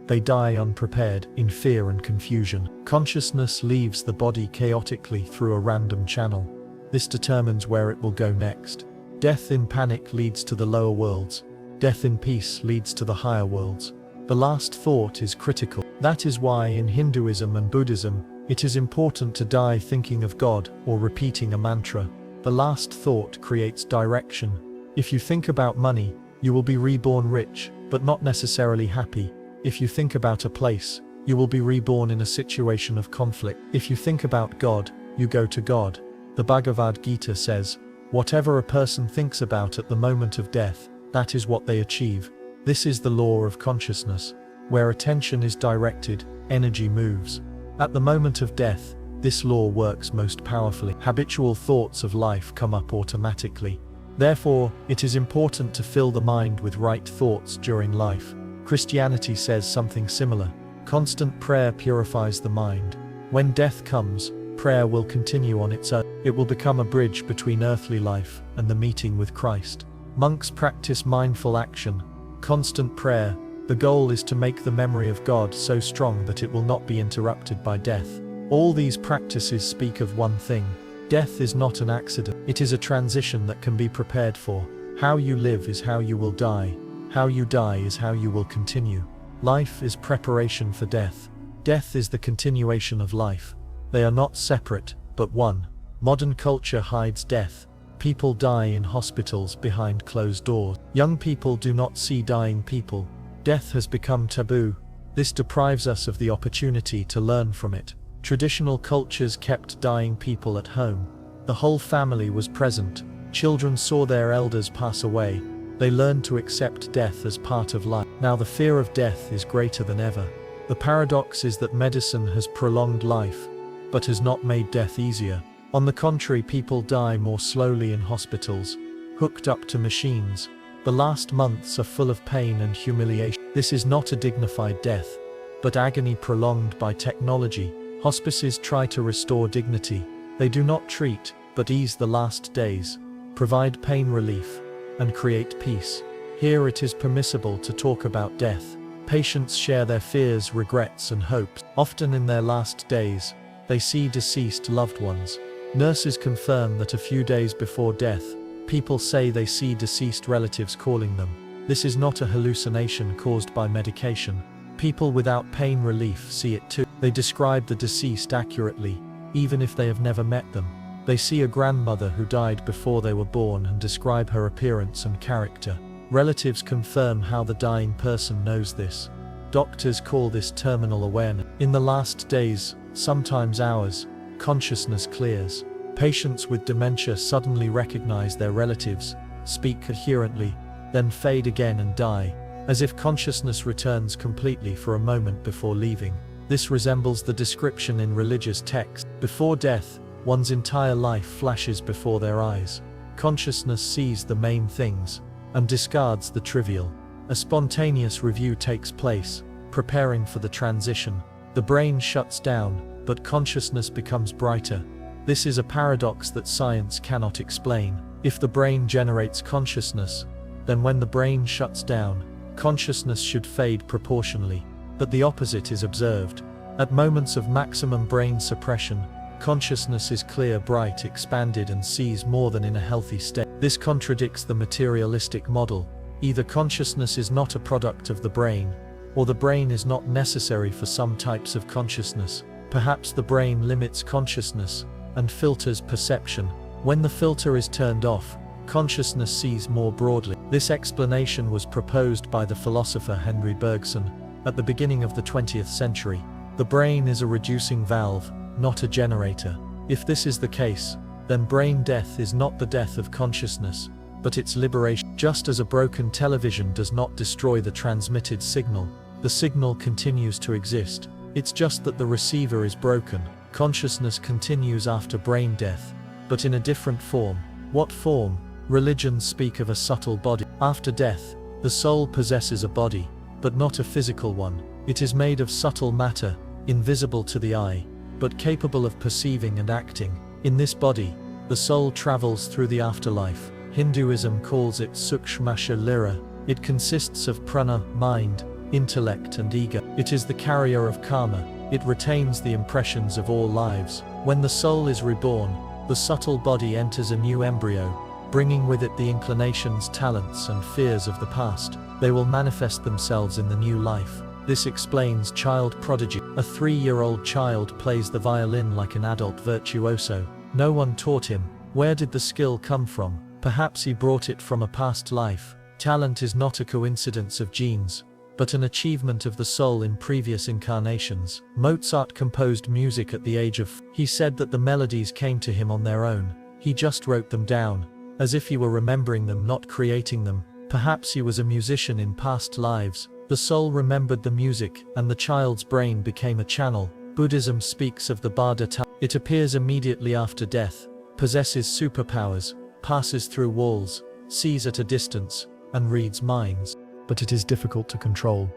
They die unprepared, in fear and confusion. Consciousness leaves the body chaotically through a random channel. This determines where it will go next. Death in panic leads to the lower worlds. Death in peace leads to the higher worlds. The last thought is critical. That is why in Hinduism and Buddhism, it is important to die thinking of God or repeating a mantra. The last thought creates direction. If you think about money, you will be reborn rich, but not necessarily happy. If you think about a place, you will be reborn in a situation of conflict. If you think about God, you go to God. The Bhagavad Gita says, "Whatever a person thinks about at the moment of death, that is what they achieve." This is the law of consciousness. Where attention is directed, energy moves. At the moment of death, this law works most powerfully. Habitual thoughts of life come up automatically. Therefore, it is important to fill the mind with right thoughts during life. Christianity says something similar. Constant prayer purifies the mind. When death comes, prayer will continue on its own. It will become a bridge between earthly life and the meeting with Christ. Monks practice mindful action, constant prayer. The goal is to make the memory of God so strong that it will not be interrupted by death. All these practices speak of one thing. Death is not an accident. It is a transition that can be prepared for. How you live is how you will die. How you die is how you will continue. Life is preparation for death. Death is the continuation of life. They are not separate, but one. Modern culture hides death. People die in hospitals behind closed doors. Young people do not see dying people. Death has become taboo. This deprives us of the opportunity to learn from it. Traditional cultures kept dying people at home. The whole family was present. Children saw their elders pass away. They learned to accept death as part of life. Now the fear of death is greater than ever. The paradox is that medicine has prolonged life, but has not made death easier. On the contrary, people die more slowly in hospitals, hooked up to machines. The last months are full of pain and humiliation. This is not a dignified death, but agony prolonged by technology. Hospices try to restore dignity. They do not treat, but ease the last days, provide pain relief, and create peace. Here it is permissible to talk about death. Patients share their fears, regrets, and hopes. Often in their last days, they see deceased loved ones. Nurses confirm that a few days before death, people say they see deceased relatives calling them. This is not a hallucination caused by medication. People without pain relief see it too. They describe the deceased accurately, even if they have never met them. They see a grandmother who died before they were born and describe her appearance and character. Relatives confirm how the dying person knows this. Doctors call this terminal awareness. In the last days, sometimes hours, consciousness clears. Patients with dementia suddenly recognize their relatives, speak coherently, then fade again and die, as if consciousness returns completely for a moment before leaving. This resembles the description in religious texts. Before death, one's entire life flashes before their eyes. Consciousness sees the main things and discards the trivial. A spontaneous review takes place, preparing for the transition. The brain shuts down, but consciousness becomes brighter. This is a paradox that science cannot explain. If the brain generates consciousness, then when the brain shuts down, consciousness should fade proportionally. But the opposite is observed. At moments of maximum brain suppression, consciousness is clear, bright, expanded, and sees more than in a healthy state. This contradicts the materialistic model. Either consciousness is not a product of the brain, or the brain is not necessary for some types of consciousness. Perhaps the brain limits consciousness and filters perception. When the filter is turned off, consciousness sees more broadly. This explanation was proposed by the philosopher Henry Bergson at the beginning of the 20th century. The brain is a reducing valve, not a generator. If this is the case, then brain death is not the death of consciousness, but its liberation. Just as a broken television does not destroy the transmitted signal, the signal continues to exist. It's just that the receiver is broken. Consciousness continues after brain death, but in a different form. What form? Religions speak of a subtle body. After death, the soul possesses a body, but not a physical one. It is made of subtle matter, invisible to the eye, but capable of perceiving and acting. In this body, the soul travels through the afterlife. Hinduism calls it Sukshma Sharira. It consists of prana, mind, intellect and ego. It is the carrier of karma. It retains the impressions of all lives. When the soul is reborn, the subtle body enters a new embryo, bringing with it the inclinations, talents and fears of the past. They will manifest themselves in the new life. This explains child prodigy. A 3-year-old child plays the violin like an adult virtuoso. No one taught him. Where did the skill come from? Perhaps he brought it from a past life. Talent is not a coincidence of genes, but an achievement of the soul in previous incarnations. Mozart composed music at the age of 4. He said that the melodies came to him on their own. He just wrote them down, as if he were remembering them, not creating them. Perhaps he was a musician in past lives. The soul remembered the music, and the child's brain became a channel. Buddhism speaks of the Bhadata. It appears immediately after death, possesses superpowers, passes through walls, sees at a distance, and reads minds. But it is difficult to control.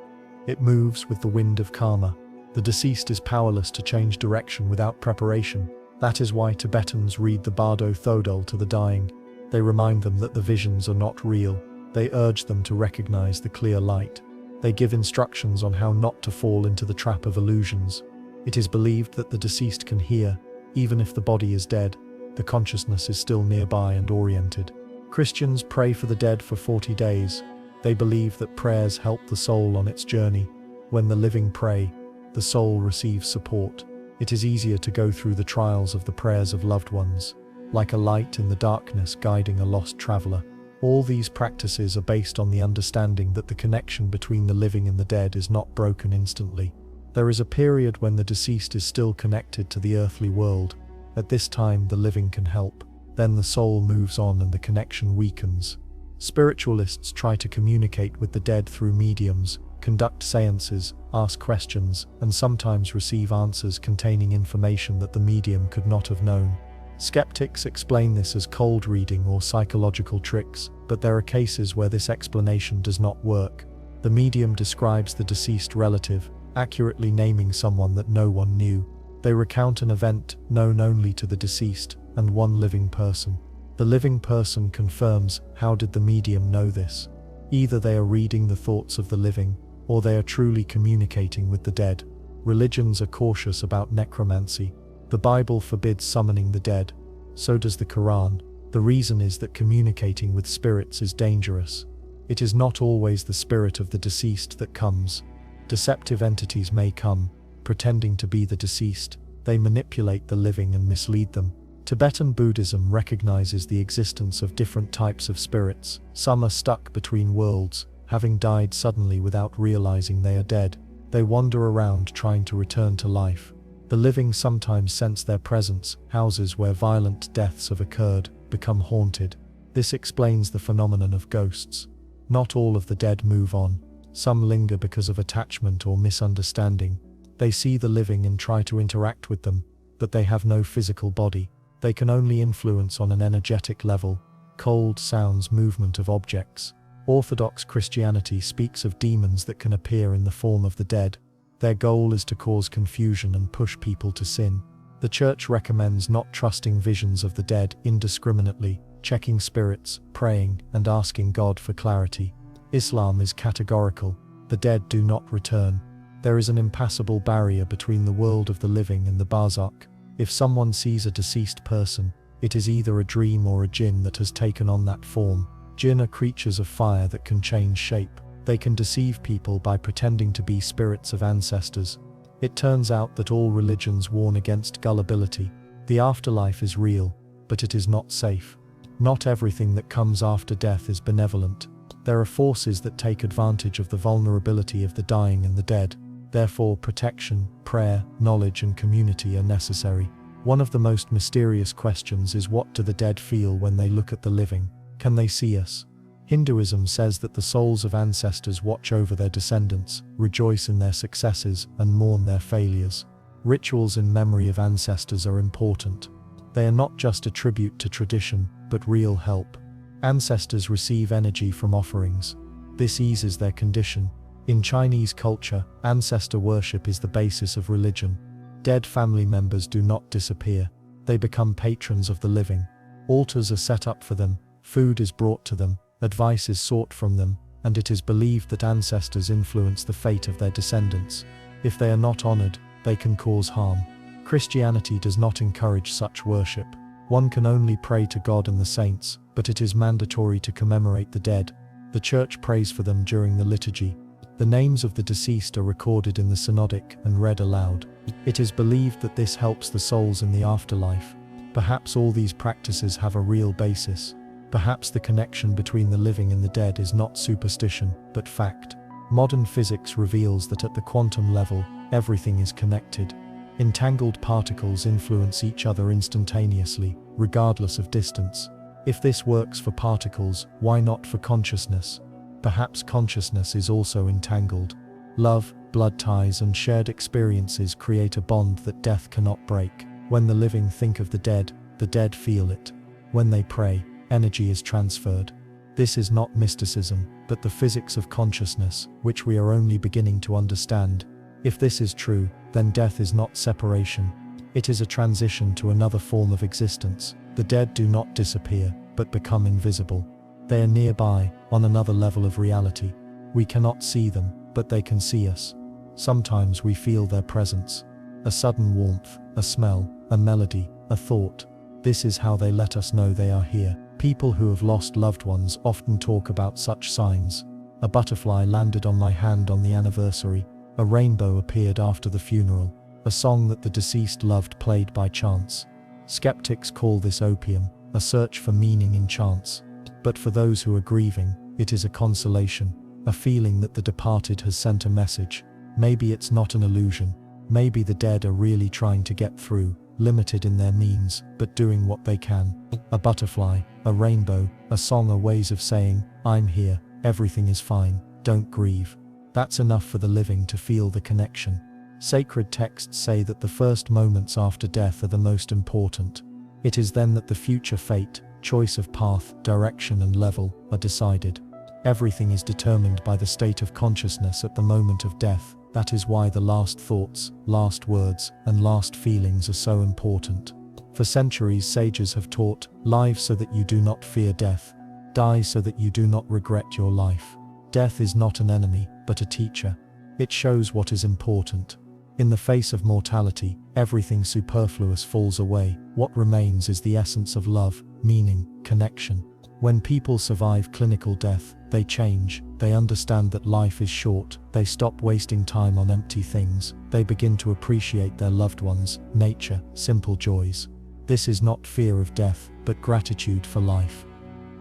It moves with the wind of karma. The deceased is powerless to change direction without preparation. That is why Tibetans read the Bardo Thodol to the dying. They remind them that the visions are not real. They urge them to recognize the clear light. They give instructions on how not to fall into the trap of illusions. It is believed that the deceased can hear, even if the body is dead. The consciousness is still nearby and oriented. Christians pray for the dead for 40 days. They believe that prayers help the soul on its journey. When the living pray, the soul receives support. It is easier to go through the trials of the prayers of loved ones, like a light in the darkness guiding a lost traveler. All these practices are based on the understanding that the connection between the living and the dead is not broken instantly. There is a period when the deceased is still connected to the earthly world. At this time, the living can help. Then the soul moves on and the connection weakens. Spiritualists try to communicate with the dead through mediums, conduct seances, ask questions, and sometimes receive answers containing information that the medium could not have known. Skeptics explain this as cold reading or psychological tricks, but there are cases where this explanation does not work. The medium describes the deceased relative, accurately naming someone that no one knew. They recount an event known only to the deceased and one living person. The living person confirms, how did the medium know this? Either they are reading the thoughts of the living, or they are truly communicating with the dead. Religions are cautious about necromancy. The Bible forbids summoning the dead. So does the Quran. The reason is that communicating with spirits is dangerous. It is not always the spirit of the deceased that comes. Deceptive entities may come, pretending to be the deceased. They manipulate the living and mislead them. Tibetan Buddhism recognizes the existence of different types of spirits. Some are stuck between worlds, having died suddenly without realizing they are dead. They wander around trying to return to life. The living sometimes sense their presence. Houses where violent deaths have occurred become haunted. This explains the phenomenon of ghosts. Not all of the dead move on. Some linger because of attachment or misunderstanding. They see the living and try to interact with them, but they have no physical body. They can only influence on an energetic level. Cold sounds, movement of objects. Orthodox Christianity speaks of demons that can appear in the form of the dead. Their goal is to cause confusion and push people to sin. The Church recommends not trusting visions of the dead indiscriminately, checking spirits, praying, and asking God for clarity. Islam is categorical. The dead do not return. There is an impassable barrier between the world of the living and the barzakh. If someone sees a deceased person, it is either a dream or a jinn that has taken on that form. Jinn are creatures of fire that can change shape. They can deceive people by pretending to be spirits of ancestors. It turns out that all religions warn against gullibility. The afterlife is real, but it is not safe. Not everything that comes after death is benevolent. There are forces that take advantage of the vulnerability of the dying and the dead. Therefore, protection, prayer, knowledge, and community are necessary. One of the most mysterious questions is, what do the dead feel when they look at the living? Can they see us? Hinduism says that the souls of ancestors watch over their descendants, rejoice in their successes, and mourn their failures. Rituals in memory of ancestors are important. They are not just a tribute to tradition, but real help. Ancestors receive energy from offerings. This eases their condition. In Chinese culture, ancestor worship is the basis of religion. Dead family members do not disappear. They become patrons of the living. Altars are set up for them, food is brought to them, advice is sought from them, and it is believed that ancestors influence the fate of their descendants. If they are not honored, they can cause harm. Christianity does not encourage such worship. One can only pray to God and the saints, but it is mandatory to commemorate the dead. The Church prays for them during the liturgy. The names of the deceased are recorded in the synodic and read aloud. It is believed that this helps the souls in the afterlife. Perhaps all these practices have a real basis. Perhaps the connection between the living and the dead is not superstition, but fact. Modern physics reveals that at the quantum level, everything is connected. Entangled particles influence each other instantaneously, regardless of distance. If this works for particles, why not for consciousness? Perhaps consciousness is also entangled. Love, blood ties, and shared experiences create a bond that death cannot break. When the living think of the dead feel it. When they pray, energy is transferred. This is not mysticism, but the physics of consciousness, which we are only beginning to understand. If this is true, then death is not separation. It is a transition to another form of existence. The dead do not disappear, but become invisible. They are nearby, on another level of reality. We cannot see them, but they can see us. Sometimes we feel their presence. A sudden warmth, a smell, a melody, a thought. This is how they let us know they are here. People who have lost loved ones often talk about such signs. A butterfly landed on my hand on the anniversary. A rainbow appeared after the funeral. A song that the deceased loved played by chance. Skeptics call this opium, a search for meaning in chance. But for those who are grieving, it is a consolation, a feeling that the departed has sent a message. Maybe it's not an illusion. Maybe the dead are really trying to get through, limited in their means, but doing what they can. A butterfly, a rainbow, a song are ways of saying, I'm here, everything is fine, don't grieve. That's enough for the living to feel the connection. Sacred texts say that the first moments after death are the most important. It is then that the future fate, choice of path, direction, and level are decided. Everything is determined by the state of consciousness at the moment of death. That is why the last thoughts, last words, and last feelings are so important. For centuries, sages have taught, live so that you do not fear death, die so that you do not regret your life. Death is not an enemy, but a teacher. It shows what is important. In the face of mortality, everything superfluous falls away. What remains is the essence of love, meaning, connection. When people survive clinical death, they change. They understand that life is short. They stop wasting time on empty things. They begin to appreciate their loved ones, nature, simple joys. This is not fear of death, but gratitude for life.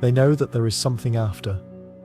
They know that there is something after,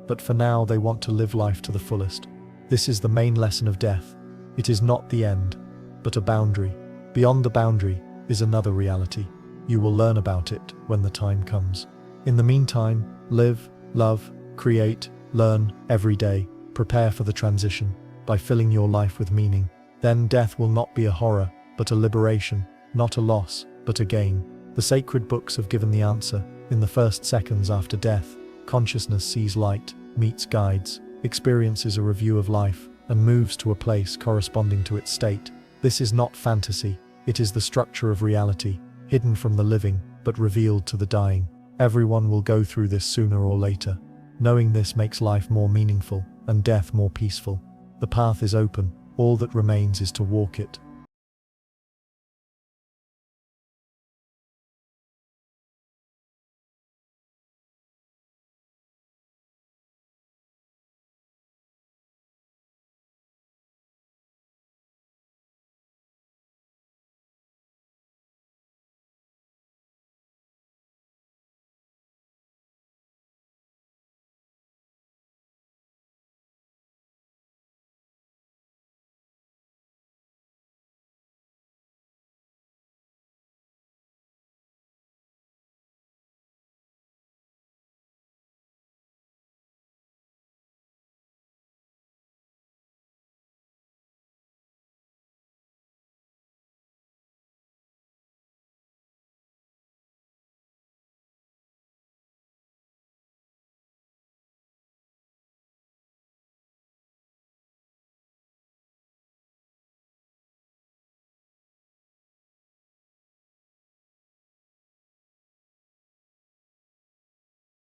but for now they want to live life to the fullest. This is the main lesson of death. It is not the end, but a boundary. Beyond the boundary is another reality. You will learn about it when the time comes. In the meantime, live, love, create, learn every day. Prepare for the transition by filling your life with meaning. Then death will not be a horror, but a liberation, not a loss, but a gain. The sacred books have given the answer. In the first seconds after death, consciousness sees light, meets guides, experiences a review of life, and moves to a place corresponding to its state. This is not fantasy. It is the structure of reality, hidden from the living, but revealed to the dying. Everyone will go through this sooner or later. Knowing this makes life more meaningful, and death more peaceful. The path is open. All that remains is to walk it.